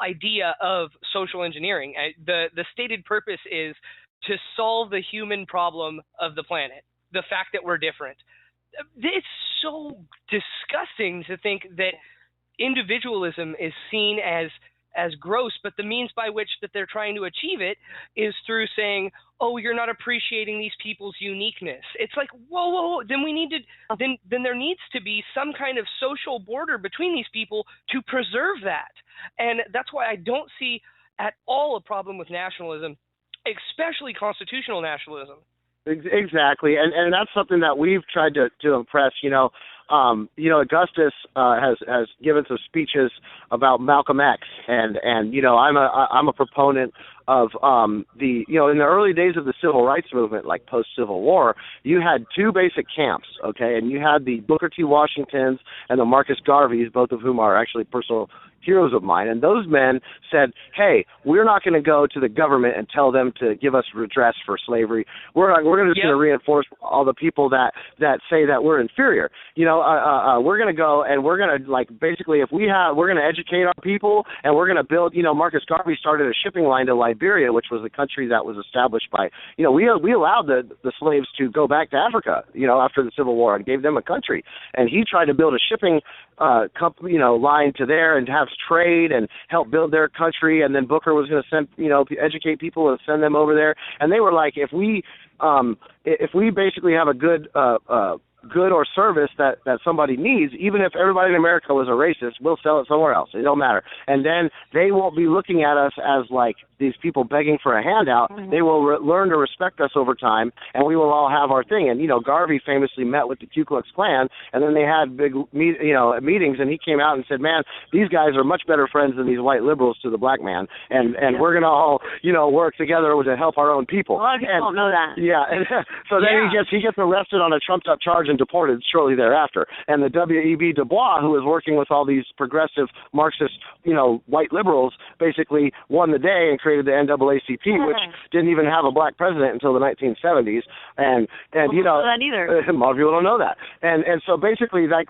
idea of social engineering. The stated purpose is to solve the human problem of the planet, the fact that we're different. It's so disgusting to think that individualism is seen as as gross, but the means by which that they're trying to achieve it is through saying, oh, you're not appreciating these people's uniqueness. It's like, whoa, then we need to, then there needs to be some kind of social border between these people to preserve that. And that's why I don't see at all a problem with nationalism, especially constitutional nationalism. Exactly, and that's something that we've tried to impress. Augustus has given some speeches about Malcolm X, and I'm a proponent of in the early days of the civil rights movement, like post Civil War, you had two basic camps, okay, and you had the Booker T. Washingtons and the Marcus Garveys, both of whom are actually personal heroes of mine, and those men said, hey, we're not going to go to the government and tell them to give us redress for slavery. We're going to reinforce all the people that say that we're inferior. We're going to go and we're going to basically we're going to educate our people, and we're going to build. Marcus Garvey started a shipping line to Liberia, which was a country that was established by we allowed the slaves to go back to Africa after the Civil War and gave them a country, and he tried to build a shipping company line to there and have trade and help build their country. And then Booker was going to send educate people and send them over there, and they were like, if we basically have a good or service that somebody needs, even if everybody in America was a racist, we'll sell it somewhere else. It don't matter. And then they won't be looking at us as like these people begging for a handout. Mm-hmm. They will learn to respect us over time, and we will all have our thing. And Garvey famously met with the Ku Klux Klan, and then they had big meetings, and he came out and said, man, these guys are much better friends than these white liberals to the black man, and we're going to all work together to help our own people. A lot of people don't know that. Yeah, and so then he gets arrested on a trumped up charge and deported shortly thereafter. And the W.E.B. Du Bois, who was working with all these progressive Marxist, white liberals, basically won the day and created the NAACP, which didn't even have a black president until the 1970s. And don't know that either. A lot of people don't know that. And so basically, like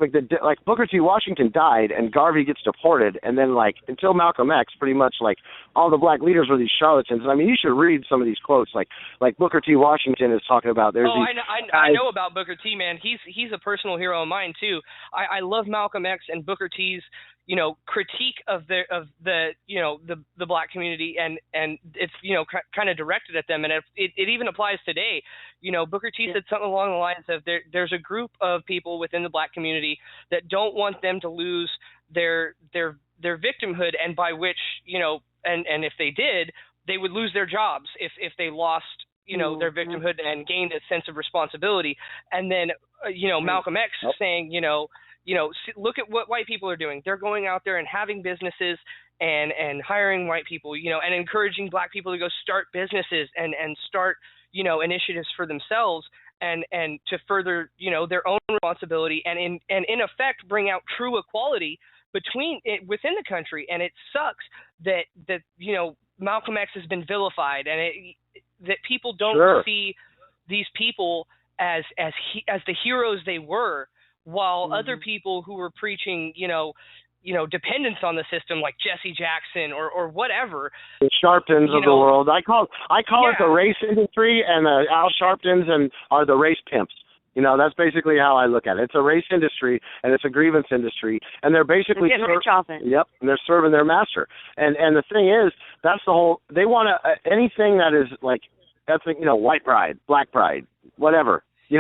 Booker T. Washington died and Garvey gets deported, and then until Malcolm X, pretty much all the black leaders were these charlatans. And I mean, you should read some of these quotes, like Booker T. Washington is talking about. I know about Booker T. Man. He's a personal hero of mine too. I love Malcolm X and Booker T's critique of the black community, and it's kind of directed at them, and it even applies today. Booker T said something along the lines of there's a group of people within the black community that don't want them to lose their victimhood, and by which and if they did, they would lose their jobs if they lost their victimhood and gained a sense of responsibility. And then Malcolm X saying look at what white people are doing. They're going out there and having businesses and hiring white people, and encouraging black people to go start businesses and start, initiatives for themselves and to further, their own responsibility and in effect bring out true equality within the country. And it sucks that Malcolm X has been vilified, and that people don't see these people as the heroes they were, while other people who were preaching, dependence on the system, like Jesse Jackson or whatever. The Sharptons of the world. I call it the race industry, and the Al Sharptons are the race pimps. That's basically how I look at it. It's a race industry, and it's a grievance industry, and they're basically getting rich off it. Yep, and they're serving their master. And the thing is, that's the whole. They want anything that is like ethnic, white pride, black pride, whatever. They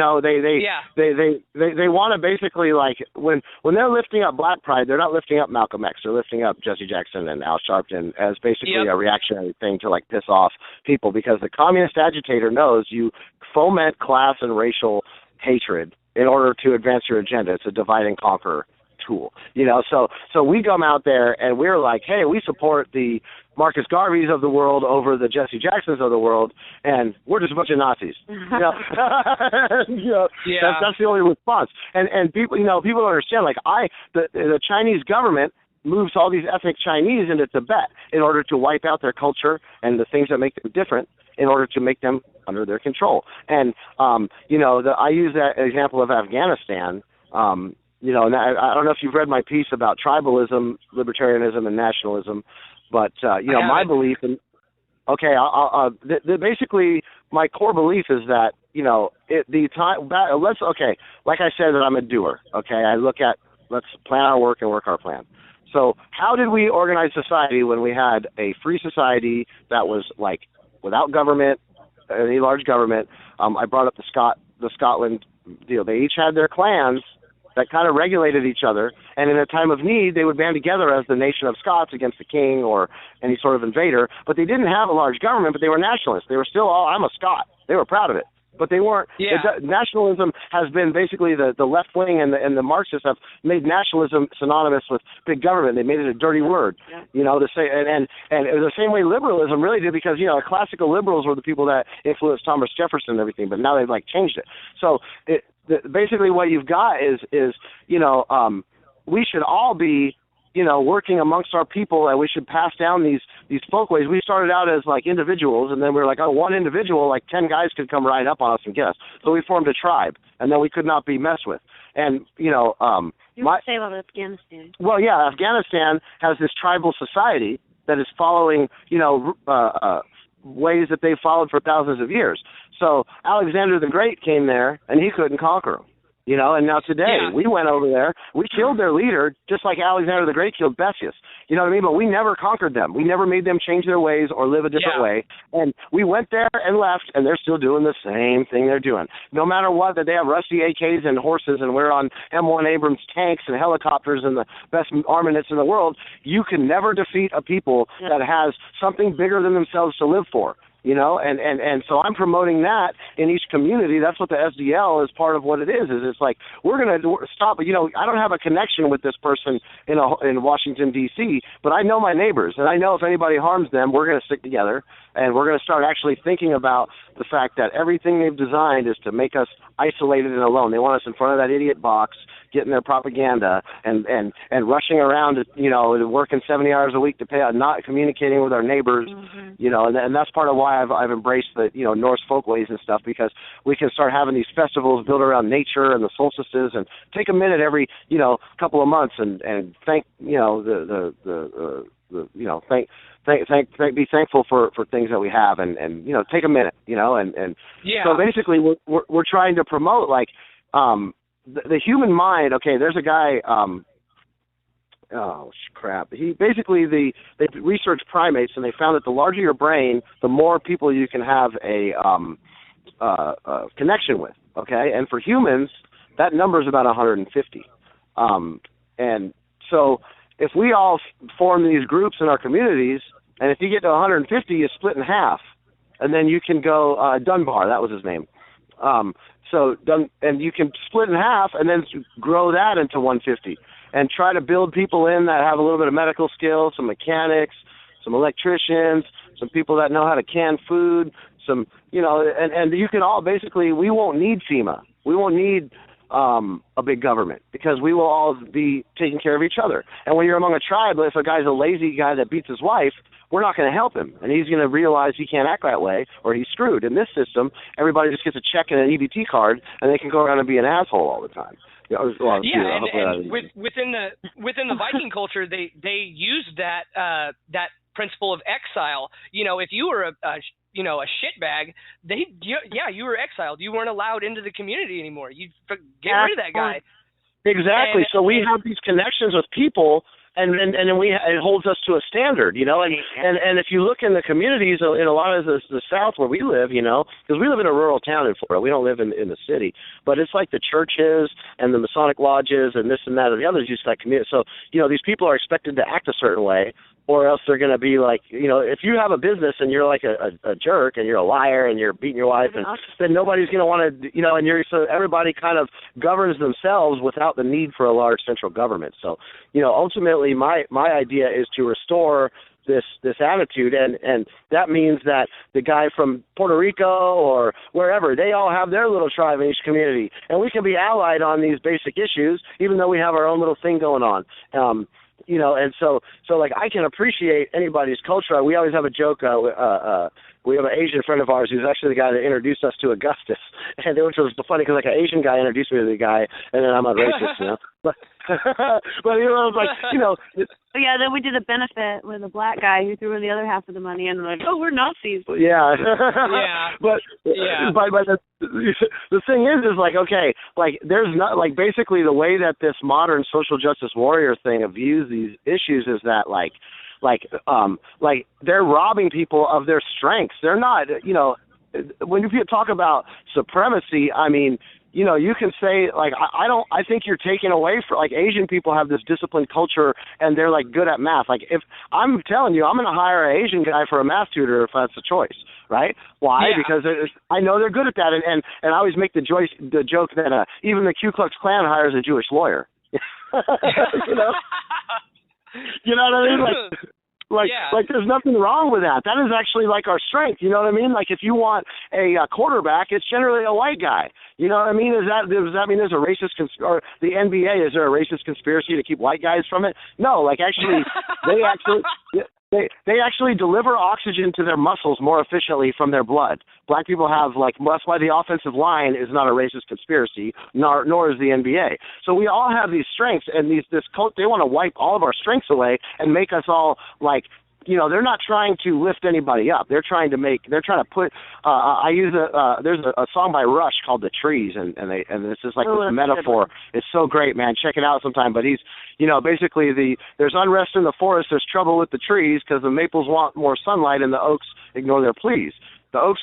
want to basically when they're lifting up black pride, they're not lifting up Malcolm X. They're lifting up Jesse Jackson and Al Sharpton as basically a reactionary thing to piss off people, because the communist agitator knows you foment class and racial hatred in order to advance your agenda. It's a divide and conquer tool, So we come out there and we're like, hey, we support the Marcus Garveys of the world over the Jesse Jacksons of the world, and we're just a bunch of Nazis. That's the only response. And people, people don't understand. The Chinese government moves all these ethnic Chinese into Tibet in order to wipe out their culture and the things that make them different, in order to make them under their control. And I use that example of Afghanistan. And I don't know if you've read my piece about tribalism, libertarianism, and nationalism, but my belief in basically my core belief is that like I said, that I'm a doer. Okay, I look at let's plan our work and work our plan. So how did we organize society when we had a free society that was like without government, any large government? I brought up the Scotland deal. They each had their clans that kind of regulated each other, and in a time of need, they would band together as the nation of Scots against the king or any sort of invader. But they didn't have a large government, but they were nationalists. They were still all, I'm a Scot. They were proud of it. But they weren't. Yeah. Nationalism has been basically the left wing and the Marxists have made nationalism synonymous with big government. They made it a dirty word, you know, to say. And the same way liberalism really did, because, you know, classical liberals were the people that influenced Thomas Jefferson and everything. But now they've like changed it. So basically what you've got is you know, we should all be, you know, working amongst our people, and we should pass down these folkways. We started out as like individuals, and then we were like, oh, one individual, like 10 guys could come ride up on us and get us. So we formed a tribe, and then we could not be messed with. And, you know, you would say about Afghanistan. Well, yeah, Afghanistan has this tribal society that is following, you know, ways that they've followed for thousands of years. So Alexander the Great came there, and he couldn't conquer them. You know, and now today we went over there, we killed their leader, just like Alexander the Great killed Bessius. You know what I mean? But we never conquered them. We never made them change their ways or live a different way. And we went there and left, and they're still doing the same thing they're doing. No matter what, that they have rusty AKs and horses, and we're on M1 Abrams tanks and helicopters and the best armaments in the world, you can never defeat a people that has something bigger than themselves to live for. You know, and so I'm promoting that in each community. That's what the SDL is part of what it is it's like, we're going to stop. You know, I don't have a connection with this person in Washington, D.C., but I know my neighbors, and I know if anybody harms them, we're going to stick together, and we're going to start actually thinking about the fact that everything they've designed is to make us isolated and alone. They want us in front of that idiot box, getting their propaganda and rushing around, you know, working 70 hours a week to pay out, not communicating with our neighbors, you know, and that's part of why I've embraced the, you know, Norse folkways and stuff, because we can start having these festivals built around nature and the solstices, and take a minute every, you know, couple of months and thank, you know, the you know, be thankful for things that we have, and you know, take a minute, you know, and so basically we're trying to promote like the human mind. Okay, there's a guy. Oh crap! He basically they researched primates, and they found that the larger your brain, the more people you can have a connection with. Okay, and for humans, that number is about 150. And so if we all form these groups in our communities, and if you get to 150, you split in half, and then you can go Dunbar. That was his name. And you can split in half and then grow that into 150 and try to build people in that have a little bit of medical skills, some mechanics, some electricians, some people that know how to can food, some, you know, and you can all basically, we won't need FEMA. We won't need a big government, because we will all be taking care of each other. And when you're among a tribe, if a guy's a lazy guy that beats his wife, we're not going to help him, and he's going to realize he can't act that way, or he's screwed. In this system, everybody just gets a check and an EBT card, and they can go around and be an asshole all the time. And within the Viking culture, they used that principle of exile. You know, if you were a shitbag, you were exiled. You weren't allowed into the community anymore. You get rid of that guy. Exactly. So we have these connections with people, and then it holds us to a standard, you know. And if you look in the communities in a lot of the South where we live, you know, because we live in a rural town in Florida, we don't live in the city, but it's like the churches and the Masonic lodges and this and that and the others use that community. So, you know, these people are expected to act a certain way, or else they're going to be like, you know, if you have a business and you're like a jerk and you're a liar and you're beating your wife, and then nobody's going to want to, you know, so everybody kind of governs themselves without the need for a large central government. So, you know, ultimately my idea is to restore this attitude, and that means that the guy from Puerto Rico or wherever, they all have their little tribe in each community, and we can be allied on these basic issues, even though we have our own little thing going on. You know, and so like, I can appreciate anybody's culture. We always have a joke. We have an Asian friend of ours who's actually the guy that introduced us to Augustus, and which was funny because like an Asian guy introduced me to the guy, and then I'm a racist, you know. But it was like, you know. Yeah, then we did a benefit with a black guy who threw in the other half of the money, and like, oh, we're Nazis. Yeah. Yeah. But the thing is like, okay, like there's not, like, basically the way that this modern social justice warrior thing views these issues is that like they're robbing people of their strengths. They're not, you know, when you talk about supremacy, I mean, you know, you can say, like, I think you're taking away from, like, Asian people have this disciplined culture and they're, like, good at math. Like, if I'm telling you, I'm going to hire an Asian guy for a math tutor if that's a choice, right? Why? Yeah. Because I know they're good at that. And I always make the joke that even the Ku Klux Klan hires a Jewish lawyer. You know? You know what I mean? Like there's nothing wrong with that. That is actually like our strength. You know what I mean? Like if you want a quarterback, it's generally a white guy. You know what I mean? Does that mean there's a racist or the NBA? Is there a racist conspiracy to keep white guys from it? No. Like actually, they actually deliver oxygen to their muscles more efficiently from their blood. Black people have, like, that's why the offensive line is not a racist conspiracy, nor is the NBA. So we all have these strengths, and they want to wipe all of our strengths away and make us all, like, you know, they're not trying to lift anybody up. They're trying to put. There's a song by Rush called "The Trees," and this is like this metaphor. It's so great, man. Check it out sometime. But he's, you know, basically there's unrest in the forest. There's trouble with the trees because the maples want more sunlight and the oaks ignore their pleas. The oaks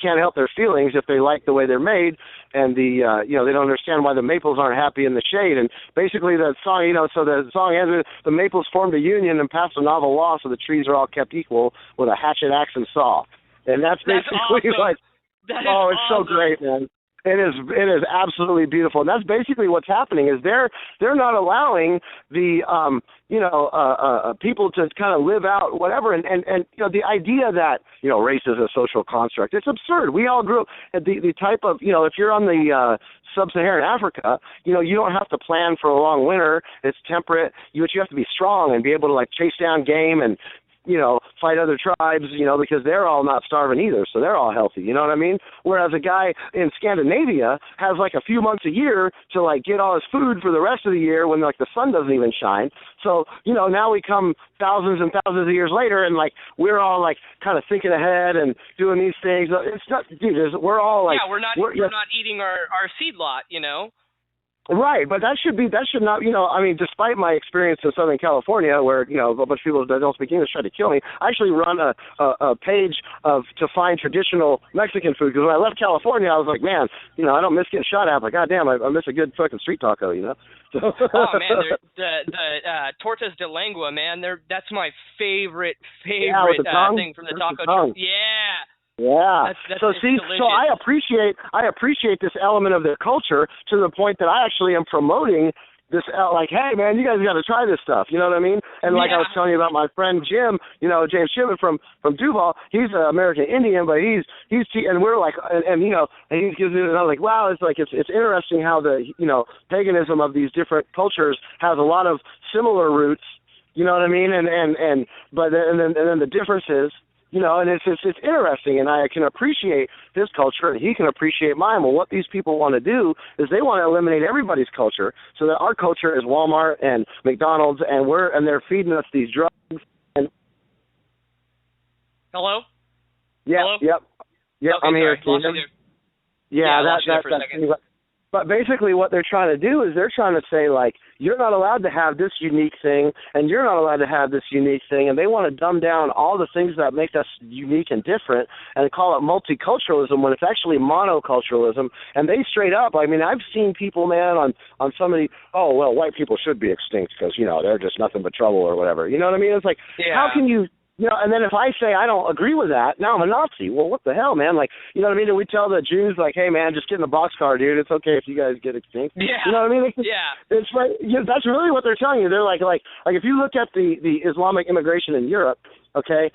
can't help their feelings if they like the way they're made, and you know, they don't understand why the maples aren't happy in the shade. And basically the song, you know, so the song ends with, the maples formed a union and passed a novel law so the trees are all kept equal with a hatchet, axe, and saw. And that's basically awesome. like, it's awesome. So great, man. It is absolutely beautiful, and that's basically what's happening. Is they're not allowing the people to kind of live out whatever, and you know, the idea that, you know, race is a social construct, it's absurd. We all grew up at the type of, you know, if you're on the sub-Saharan Africa, you know, you don't have to plan for a long winter. It's temperate. You have to be strong and be able to, like, chase down game and, you know, fight other tribes, you know, because they're all not starving either, so they're all healthy, you know what I mean? Whereas a guy in Scandinavia has, like, a few months a year to, like, get all his food for the rest of the year when, like, the sun doesn't even shine. So, you know, now we come thousands and thousands of years later, and, like, we're all, like, kind of thinking ahead and doing these things. It's not, dude, we're all, like... Yeah, we're not eating our seed lot, you know? Right, but that should not, you know, I mean, despite my experience in Southern California where, you know, a bunch of people that don't speak English tried to kill me, I actually run a page to find traditional Mexican food, because when I left California, I was like, man, you know, I don't miss getting shot at, but goddamn, I miss a good fucking street taco, you know? So. Oh, man, the tortas de lengua, man, that's my favorite thing from the taco truck. Yeah. Yeah. That's so see, delicious. so I appreciate this element of their culture to the point that I actually am promoting this, like, hey man, you guys got to try this stuff. You know what I mean? And like I was telling you about my friend Jim, you know, James Shipman from Duval. He's an American Indian, but he's and we're like, and you know, and he gives me, and I'm like, wow, it's like it's interesting how the, you know, paganism of these different cultures has a lot of similar roots. You know what I mean? And then the differences. You know, and it's interesting, and I can appreciate his culture, and he can appreciate mine. Well, what these people want to do is they want to eliminate everybody's culture, so that our culture is Walmart and McDonald's, and they're feeding us these drugs. And hello. Yeah. Hello? Yep. Okay, I'm here. Yeah, that's for a second. But basically what they're trying to do is they're trying to say, like, you're not allowed to have this unique thing, and you're not allowed to have this unique thing, and they want to dumb down all the things that make us unique and different and call it multiculturalism when it's actually monoculturalism. And they straight up, I mean, I've seen people, man, on somebody, oh, well, white people should be extinct because, you know, they're just nothing but trouble or whatever. You know what I mean? It's like, how can you... You know, and then if I say I don't agree with that, now I'm a Nazi. Well, what the hell, man? Like, you know what I mean? And we tell the Jews, like, hey, man, just get in the boxcar, dude. It's okay if you guys get extinct. Yeah. You know what I mean? It's right. That's really what they're telling you. They're like if you look at the Islamic immigration in Europe, okay,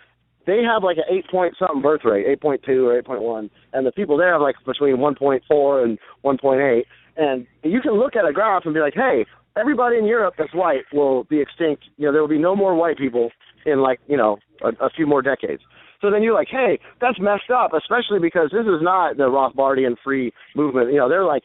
they have like an 8-point-something birth rate, 8.2 or 8.1, and the people there have like between 1.4 and 1.8. And you can look at a graph and be like, hey, everybody in Europe that's white will be extinct. You know, there will be no more white people in, like, you know, a few more decades. So then you're like, hey, that's messed up, especially because this is not the Rothbardian free movement. You know, they're like,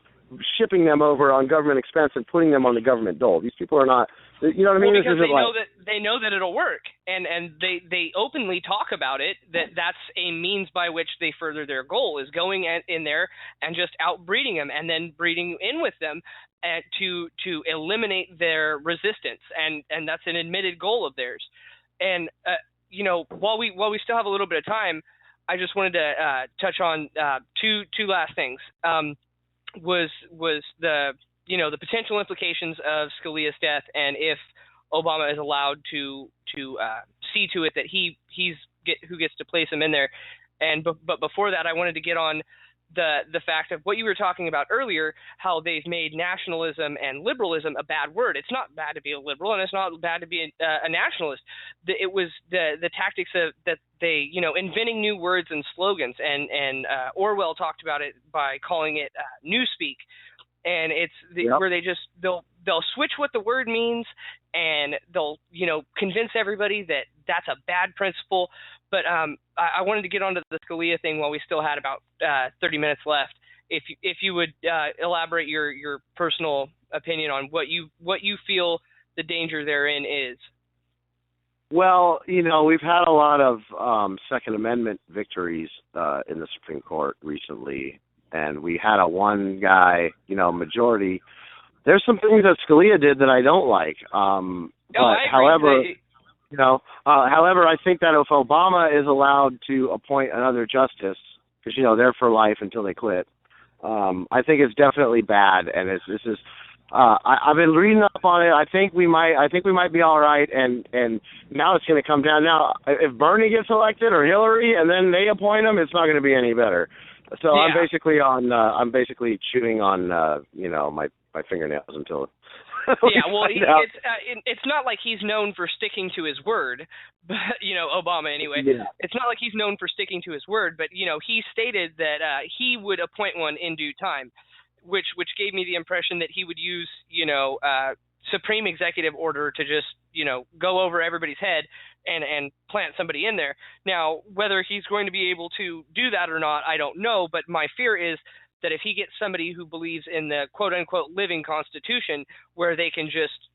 shipping them over on government expense and putting them on the government dole. These people are not, you know what I mean? Well, because they know that it'll work, and they openly talk about it, that's a means by which they further their goal, is going in there and just outbreeding them and then breeding in with them to eliminate their resistance, and that's an admitted goal of theirs. And while we still have a little bit of time, I just wanted to touch on two last things. Was the potential implications of Scalia's death, and if Obama is allowed to see to it that who gets to place him in there. And but before that, I wanted to get on the fact of what you were talking about earlier, how they've made nationalism and liberalism a bad word. It's not bad to be a liberal, and it's not bad to be a nationalist. It was the tactics of that they, inventing new words and slogans, and Orwell talked about it by calling it newspeak. And it's where they'll switch what the word means, and they'll convince everybody that that's a bad principle. But I wanted to get onto the Scalia thing while we still had about 30 minutes left. If you would elaborate your personal opinion on what you feel the danger therein is. Well, we've had a lot of Second Amendment victories in the Supreme Court recently, and we had a one guy, majority. There's some things that Scalia did that I don't like. However, I think that if Obama is allowed to appoint another justice, because they're for life until they quit, I think it's definitely bad. And I've been reading up on it. I think we might be all right. And now it's going to come down. Now, if Bernie gets elected or Hillary, and then they appoint him, it's not going to be any better. So yeah. I'm basically chewing on my fingernails until. Yeah, well, it's not like he's known for sticking to his word, but Obama anyway. Yeah. It's not like he's known for sticking to his word, but he stated that he would appoint one in due time, which gave me the impression that he would use supreme executive order to just go over everybody's head and plant somebody in there. Now, whether he's going to be able to do that or not, I don't know, but my fear is that if he gets somebody who believes in the quote-unquote living Constitution, where they can just,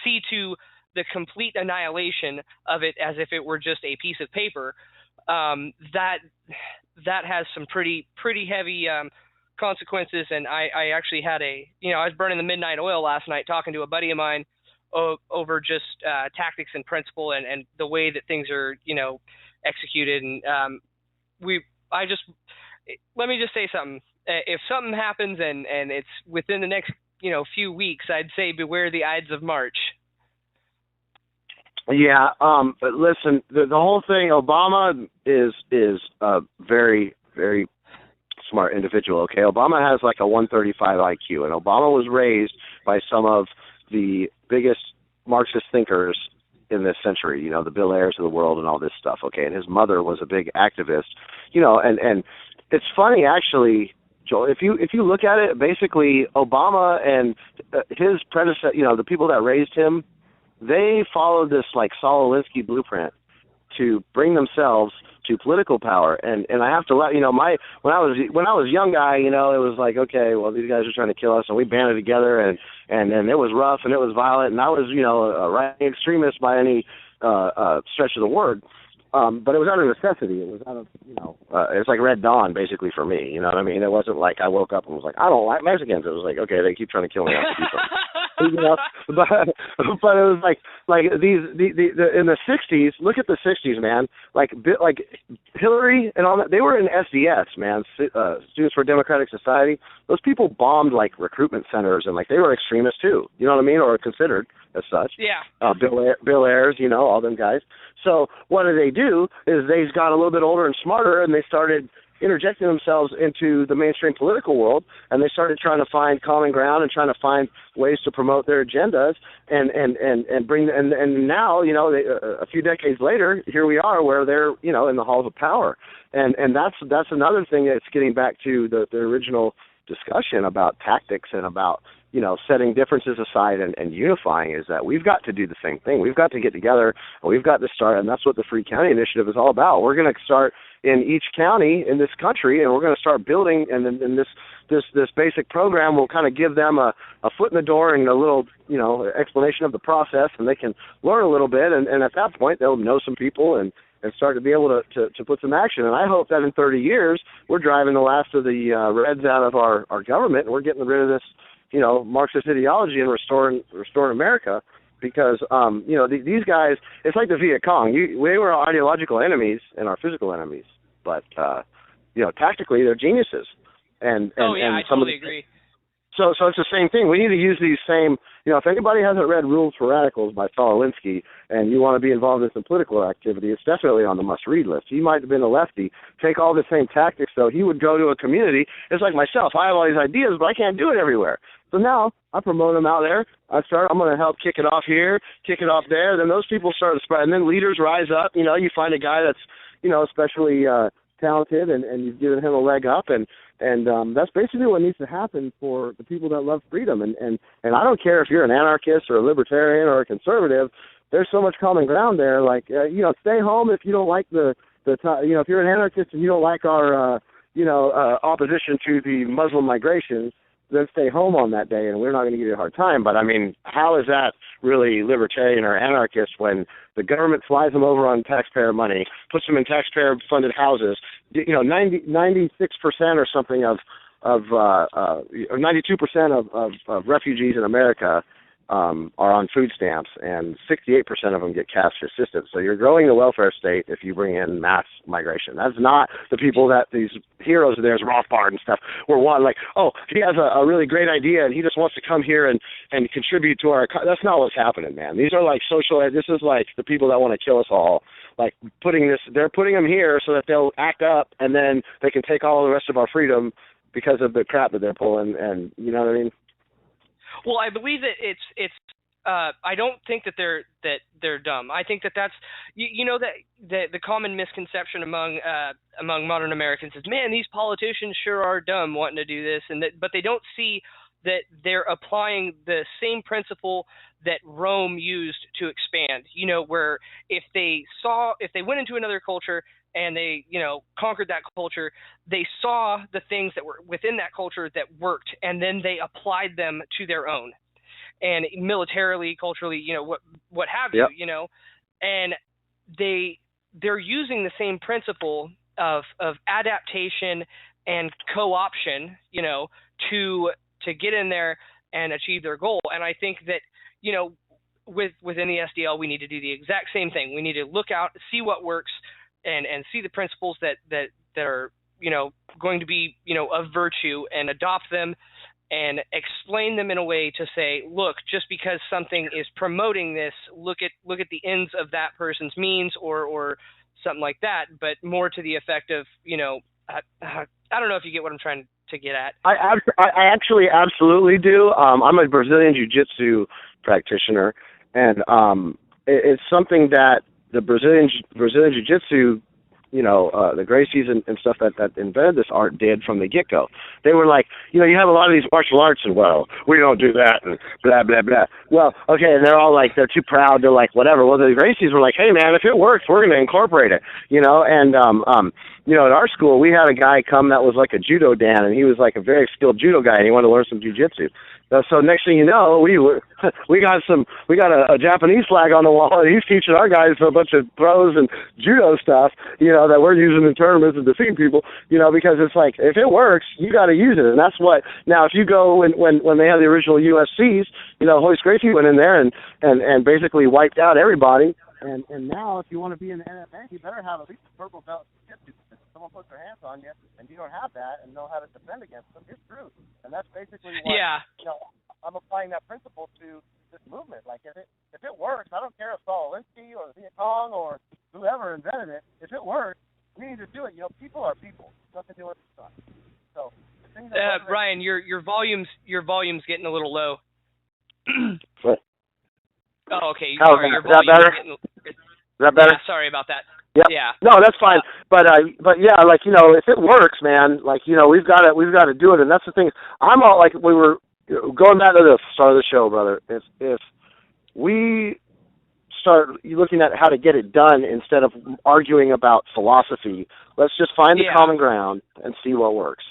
see to the complete annihilation of it as if it were just a piece of paper, that has some pretty heavy consequences. And I actually had I was burning the midnight oil last night talking to a buddy of mine over just tactics and principle and the way that things are, executed. And let me just say something. If something happens and it's within the next, few weeks, I'd say beware the Ides of March. Yeah. But listen, the whole thing, Obama is a very, very smart individual. Okay. Obama has like a 135 IQ, and Obama was raised by some of the biggest Marxist thinkers in this century, the Bill Ayers of the world and all this stuff. Okay. And his mother was a big activist, and it's funny, actually, Joel, if you look at it, basically Obama and his predecessor, the people that raised him, they followed this like Saul Alinsky blueprint to bring themselves to political power. And I have to let when I was a young guy, it was like, okay, well, these guys are trying to kill us, and we banded together, and it was rough and it was violent, and I was a right extremist by any stretch of the word. But it was out of necessity. It was out of, it's like Red Dawn, basically, for me. You know what I mean? It wasn't like I woke up and was like, I don't like Mexicans. It was like, okay, they keep trying to kill me. I have to do something. But it was like in the 60s, look at the 60s, man. Like Hillary and all that, they were in SDS, man, Students for Democratic Society. Those people bombed, like, recruitment centers, and, like, they were extremists, too. You know what I mean? Or considered as such. Yeah. Bill Ayers, all them guys. So what do? Is they got a little bit older and smarter, and they started interjecting themselves into the mainstream political world, and they started trying to find common ground and trying to find ways to promote their agendas and bring and now a few decades later, here we are where they're in the halls of power, and that's another thing that's getting back to the original discussion about tactics and about setting differences aside and unifying, is that we've got to do the same thing. We've got to get together, and we've got to start, and that's what the Free County Initiative is all about. We're going to start in each county in this country, and we're going to start building, and then this basic program will kind of give them a foot in the door and a little, explanation of the process, and they can learn a little bit, and at that point they'll know some people and start to be able to put some action. And I hope that in 30 years we're driving the last of the reds out of our government, and we're getting rid of this, Marxist ideology and restoring America. Because these guys, it's like the Viet Cong. We were our ideological enemies and our physical enemies, but tactically they're geniuses. And I totally agree. So it's the same thing. We need to use these same. If anybody hasn't read Rules for Radicals by Saul Alinsky, and you want to be involved in some political activity, it's definitely on the must-read list. He might have been a lefty. Take all the same tactics, though. He would go to a community. It's like myself. I have all these ideas, but I can't do it everywhere. So now I promote them out there. I'm going to help kick it off here, kick it off there. Then those people start to spread, and then leaders rise up. You find a guy that's, especially talented, and you've given him a leg up, and that's basically what needs to happen for the people that love freedom. And I don't care if you're an anarchist or a libertarian or a conservative. There's so much common ground there. Like, stay home if you don't like if you're an anarchist and you don't like our, opposition to the Muslim migration, then stay home on that day, and we're not going to give you a hard time. But, I mean, how is that really libertarian or anarchist when the government flies them over on taxpayer money, puts them in taxpayer-funded houses? 96% or something or 92% of refugees in America are on food stamps, and 68% of them get cash assistance. So you're growing the welfare state if you bring in mass migration. That's not the people that these heroes of theirs, Rothbard and stuff, were one like, oh, he has a really great idea and he just wants to come here and contribute to our. That's not what's happening, man. These are like this is like the people that want to kill us all. Like they're putting them here so that they'll act up, and then they can take all the rest of our freedom because of the crap that they're pulling. And you know what I mean? Well, I believe that it's. I don't think that they're dumb. I think that's that the common misconception among modern Americans is, man, these politicians sure are dumb wanting to do this, but they don't see that they're applying the same principle that Rome used to expand. Where if they went into another culture and they, conquered that culture, they saw the things that were within that culture that worked, and then they applied them to their own, and militarily, culturally, what have you, yep. And they're using the same principle of adaptation and co-option, to get in there and achieve their goal. And I think that, within the SDL, we need to do the exact same thing. We need to look out, see what works, and see the principles that are, going to be, of virtue, and adopt them and explain them in a way to say, look, just because something is promoting this, look at the ends of that person's means or something like that, but more to the effect of, I don't know if you get what I'm trying to get at. I actually absolutely do. I'm a Brazilian Jiu-Jitsu practitioner, and it's something that the Brazilian Jiu-Jitsu, the Gracies and stuff that invented this art did from the get-go. They were like, you have a lot of these martial arts, and, well, we don't do that, and blah, blah, blah. Well, okay, and they're all like, they're too proud, they're like, whatever. Well, the Gracies were like, hey, man, if it works, we're going to incorporate it, and, at our school, we had a guy come that was like a judo dan, and he was like a very skilled judo guy, and he wanted to learn some jiu-jitsu. So next thing you know, we got a Japanese flag on the wall, and he's teaching our guys a bunch of throws and judo stuff, that we're using in tournaments and defeating people, because it's like, if it works, you got to use it. And that's what, now if you go when they had the original USCs, Hoist Gracie went in there and basically wiped out everybody. And now if you want to be in the NFA, you better have at least a purple belt. If someone puts their hands on you and you don't have that and know how to defend against them, you're screwed. And that's basically what, I'm applying that principle to this movement. Like, if it works, I don't care if Saul Alinsky or the Viet Cong or whoever invented it. If it works, we need to do it. People are people. It's nothing to do with stuff. So, Ryan, your volume's getting a little low. What? Oh, okay. Sorry, your volume is that better? Is that better? Yeah, sorry about that. Yep. Yeah. No, that's fine. But yeah, like, if it works, man, like, we've got to do it. And that's the thing. I'm all like, we were going back to the start of the show, brother, if we start looking at how to get it done instead of arguing about philosophy, let's just find the common ground and see what works.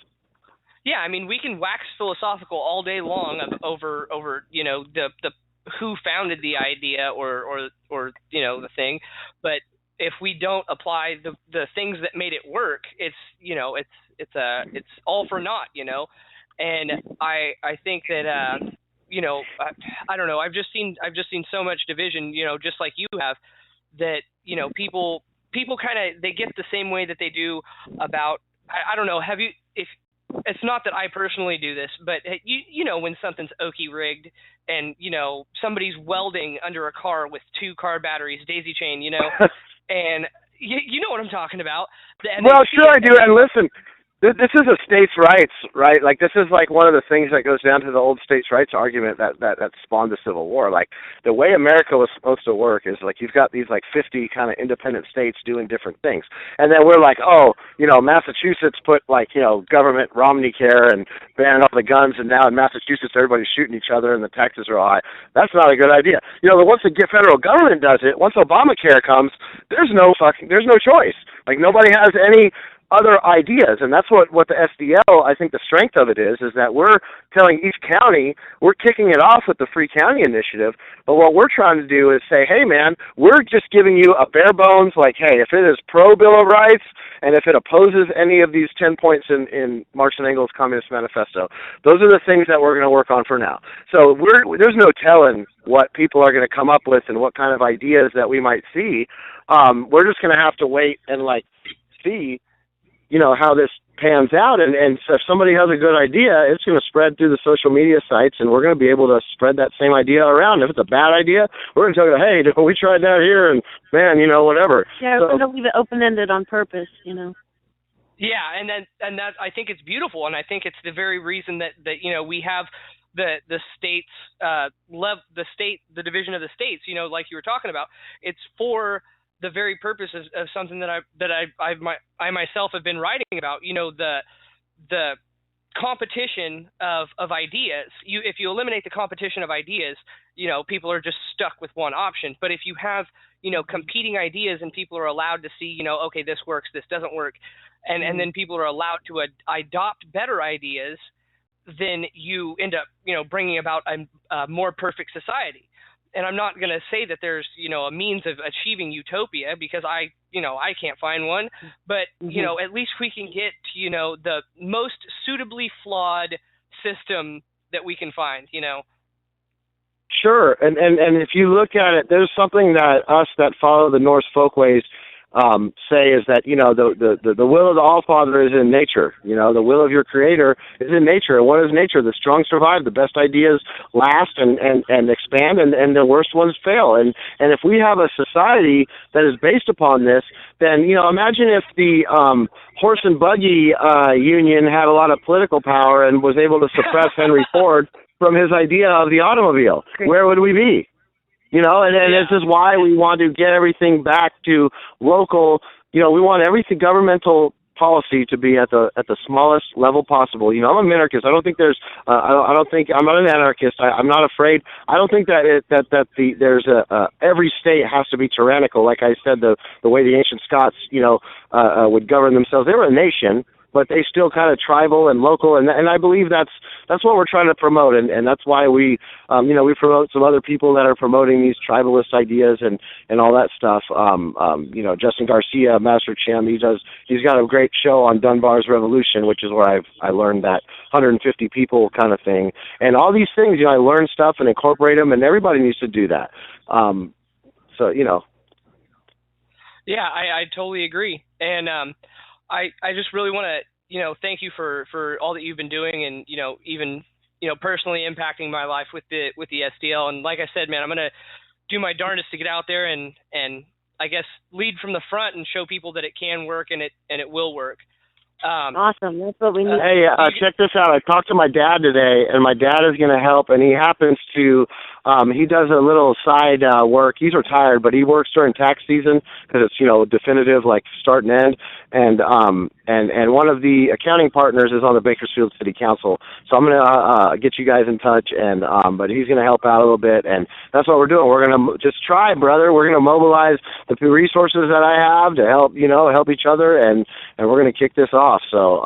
Yeah, I mean, we can wax philosophical all day long over the who founded the idea or the thing, but if we don't apply the things that made it work, it's all for naught, And I think that I don't know. I've just seen so much division, just like you have, that people kind of, they get the same way that they do about, I don't know. It's not that I personally do this, but when something's Okie rigged and somebody's welding under a car with 2 car batteries, daisy chain, and you know what I'm talking about. Well, sure I do. And listen, this is a states' rights, right? Like, this is like one of the things that goes down to the old states' rights argument that spawned the Civil War. Like, the way America was supposed to work is, like, you've got these, like, 50 kind of independent states doing different things. And then we're like, Massachusetts put, like, government Romney care and banned all the guns, and now in Massachusetts everybody's shooting each other and the taxes are all high. That's not a good idea. Once the federal government does it, once Obamacare comes, there's no choice. Like, nobody has any other ideas, and that's what the SDL, I think the strength of it is that we're telling each county, we're kicking it off with the Free County Initiative, but what we're trying to do is say, hey man, we're just giving you a bare bones, like, hey, if it is pro-Bill of Rights, and if it opposes any of these 10 points in Marx and Engels' Communist Manifesto, those are the things that we're going to work on for now. So there's no telling what people are going to come up with and what kind of ideas that we might see. We're just going to have to wait and, like, see how this pans out, and if somebody has a good idea, it's going to spread through the social media sites, and we're going to be able to spread that same idea around. If it's a bad idea, we're going to tell you, hey, we tried that here, and man, whatever. Yeah, we're going to leave it open-ended on purpose, Yeah, and that, I think it's beautiful, and I think it's the very reason that we have the states, the division of the states, like you were talking about. It's for the very purpose of something that I myself have been writing about, the competition of ideas. If you eliminate the competition of ideas, people are just stuck with one option. But if you have, competing ideas and people are allowed to see, okay, this works, this doesn't work, and then people are allowed to adopt better ideas, then you end up, bringing about a more perfect society. And I'm not going to say that there's, a means of achieving utopia, because I can't find one, but, at least we can get to, the most suitably flawed system that we can find, Sure. And if you look at it, there's something that us that follow the Norse folkways say, is that, the will of the Allfather is in nature. The will of your Creator is in nature. And what is nature? The strong survive, the best ideas last and expand, and the worst ones fail. And if we have a society that is based upon this, then, imagine if the horse and buggy union had a lot of political power and was able to suppress Henry Ford from his idea of the automobile. Where would we be? And this is why we want to get everything back to local. We want everything governmental policy to be at the smallest level possible. I'm a minarchist. I don't think there's. I don't think I'm not an anarchist. I'm not afraid. I don't think that there's every state has to be tyrannical. Like I said, the way the ancient Scots, would govern themselves. They were a nation, but they still kind of tribal and local, and I believe that's what we're trying to promote, and that's why we promote some other people that are promoting these tribalist ideas and all that stuff. Justin Garcia, Master Chim, he's got a great show on Dunbar's Revolution, which is where I learned that 150 people kind of thing, and all these things. I learn stuff and incorporate them, and everybody needs to do that. Yeah, I totally agree, and I just really want to, thank you for all that you've been doing, and, even, personally impacting my life with the SDL. And like I said, man, I'm going to do my darndest to get out there and I guess lead from the front and show people that it can work and it will work. Awesome. That's what we need. Hey, check this out. I talked to my dad today, and my dad is going to help, and he happens to He does a little side work. He's retired, but he works during tax season because it's, definitive, like start and end. And one of the accounting partners is on the Bakersfield City Council. So I'm going to get you guys in touch, and but he's going to help out a little bit. And that's what we're doing. We're going to just try, brother. We're going to mobilize the resources that I have to help, help each other, and we're going to kick this off. So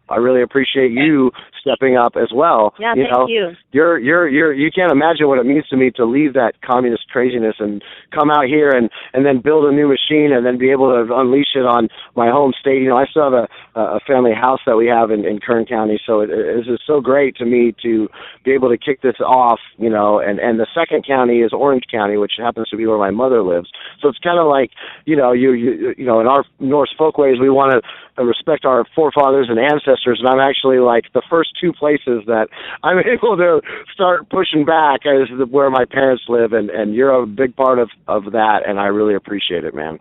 I really appreciate you stepping up as well. Yeah, thank you. You can't imagine what it means to me to leave that communist craziness and come out here and then build a new machine and then be able to unleash it on my home state. I still have a family house that we have in Kern County, so it is just so great to me to be able to kick this off, and the second county is Orange County, which happens to be where my mother lives. So it's kind of like, in our Norse folkways, we want to respect our forefathers and ancestors, and I'm actually like the first two places that I'm able to start pushing back is where my parents live, and you're a big part of that, and I really appreciate it, man.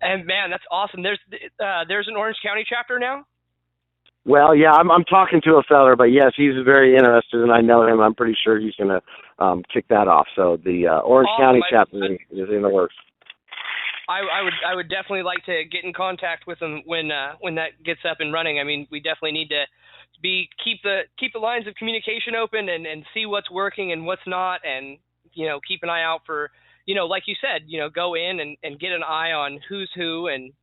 And man, that's awesome. There's an Orange County chapter now? Well, yeah, I'm talking to a feller, but yes, he's very interested, and I know him. I'm pretty sure he's going to kick that off. So the Orange County chapter is in the works. I would definitely like to get in contact with him when that gets up and running. I mean, we definitely need to keep the lines of communication open and see what's working and what's not, and keep an eye out for like you said, go in and get an eye on who's who, and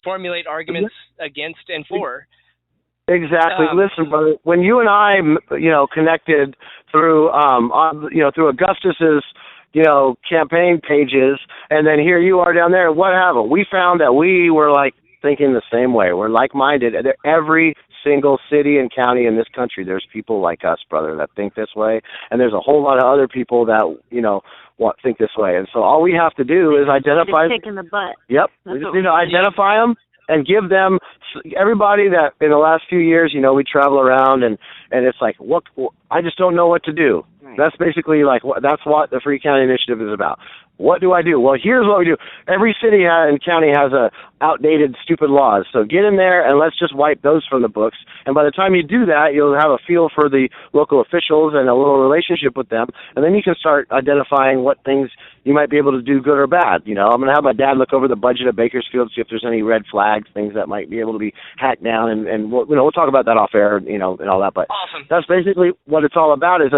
formulate arguments against and for. Exactly. Listen, brother, when you and I connected through through Augustus's campaign pages, and then here you are down there, what happened? We found that we were like thinking the same way. We're like-minded. Every single city and county in this country, there's people like us, brother, that think this way, and there's a whole lot of other people that think this way. And so all we have to do is identify. Just kick in the butt. Yep. We just need to identify them and give them everybody that in the last few years, we travel around and it's like, what I just don't know what to do. Right. That's basically that's what the Free County Initiative is about. What do I do? Well, here's what we do. Every city and county has outdated, stupid laws. So get in there and let's just wipe those from the books. And by the time you do that, you'll have a feel for the local officials and a little relationship with them. And then you can start identifying what things you might be able to do good or bad. I'm going to have my dad look over the budget of Bakersfield, see if there's any red flags, things that might be able to be hacked down. And we'll talk about that off air, and all that. But awesome. That's basically what it's all about is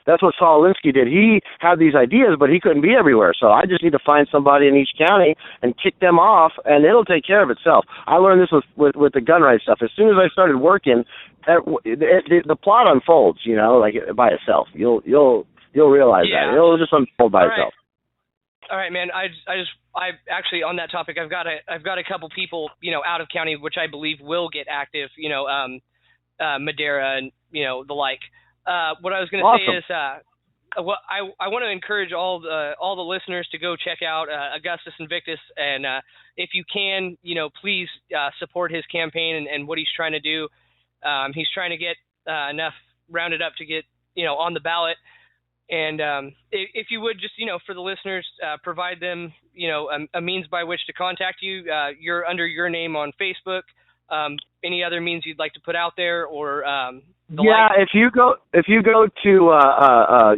that's what Saul Alinsky did. He had these ideas, but he couldn't be everywhere. So I just need to find somebody in each county and kick them off, and it'll take care of itself. I learned this with the gun rights stuff. As soon as I started working, the plot unfolds, like by itself. You'll realize that. It'll just unfold by itself. All right, man. I actually on that topic, I've got a couple people, out of county, which I believe will get active, Madera and, the like. What I was going to say is, I want to encourage all the listeners to go check out Augustus Invictus, and if you can, please support his campaign and what he's trying to do. He's trying to get enough rounded up to get on the ballot, and if you would just for the listeners, provide them a means by which to contact you. You're under your name on Facebook. Any other means you'd like to put out there, or if you go to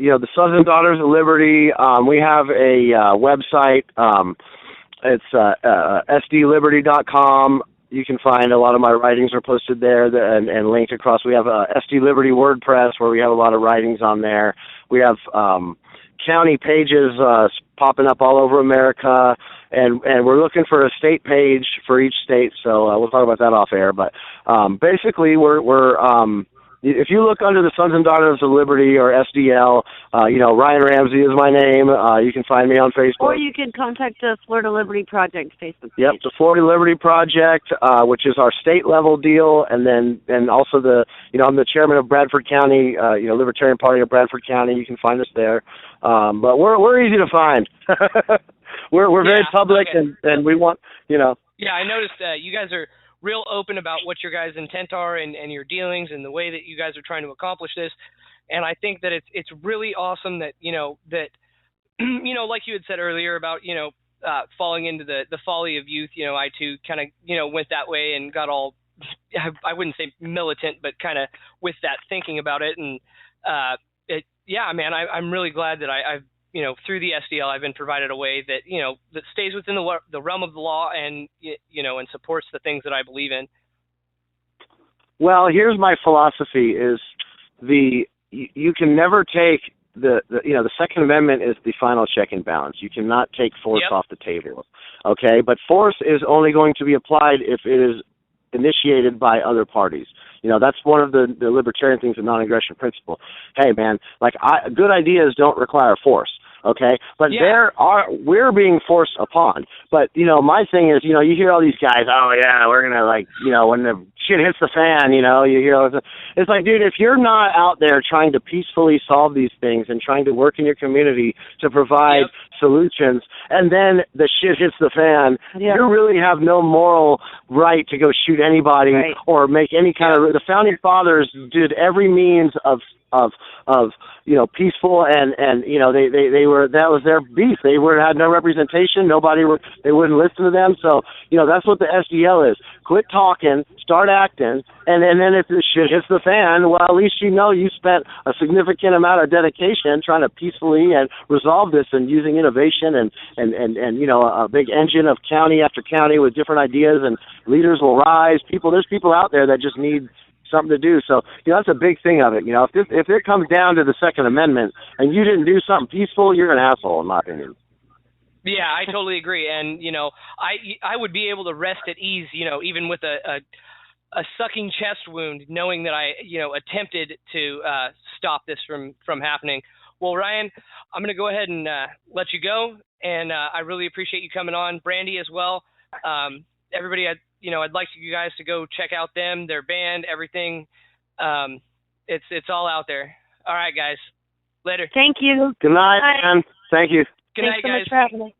the Sons and Daughters of Liberty, we have a website. It's sdliberty.com. You can find a lot of my writings are posted there and linked across. We have SD Liberty WordPress where we have a lot of writings on there. We have county pages popping up all over America, and we're looking for a state page for each state. So we'll talk about that off air. But basically, we're if you look under the Sons and Daughters of Liberty or SDL, Ryan Ramsey is my name. You can find me on Facebook. Or you can contact the Florida Liberty Project Facebook page. Yep, the Florida Liberty Project, which is our state-level deal, and also I'm the chairman of Bradford County, Libertarian Party of Bradford County. You can find us there. But we're easy to find. we're very public, and we want, Yeah, I noticed you guys are real open about what your guys' intent are and your dealings and the way that you guys are trying to accomplish this. And I think that it's really awesome that, like you had said earlier about, falling into the folly of youth, I too kind of, went that way and got all, I wouldn't say militant, but kind of with that thinking about it. And yeah, man, I'm really glad that I've through the SDL, I've been provided a way that that stays within the realm of the law and and supports the things that I believe in. Well, here's my philosophy: is you can never take the Second Amendment is the final check and balance. You cannot take force off the table, okay? But force is only going to be applied if it is initiated by other parties. That's one of the libertarian things, the non-aggression principle. Hey, man, good ideas don't require force. Okay, but we're being forced upon. But my thing is, you hear all these guys. Oh yeah, we're gonna when the shit hits the fan, you hear all this. It's like, dude, if you're not out there trying to peacefully solve these things and trying to work in your community to provide solutions, and then the shit hits the fan, you really have no moral right to go shoot anybody or make any kind of. The founding fathers did every means of peaceful and they were, that was their beef. They had no representation. They wouldn't listen to them. So that's what the SDL is. Quit talking, start acting, and then if the shit hits the fan, well, at least you spent a significant amount of dedication trying to peacefully and resolve this and using innovation and a big engine of county after county with different ideas, and leaders will rise. There's people out there that just need something to do. So that's a big thing of it. If it comes down to the Second Amendment and you didn't do something peaceful, you're an asshole, in my opinion. Yeah, I totally agree. And I would be able to rest at ease, even with a sucking chest wound, knowing that I attempted to stop this from happening. Well, Ryan, I'm going to go ahead and let you go, and I really appreciate you coming on. Brandi as well. Everybody, I'd like you guys to go check out their band, everything. It's all out there. All right, guys. Later. Thank you. Good night, man. Thank you. Good night, guys. Thanks so much for having me.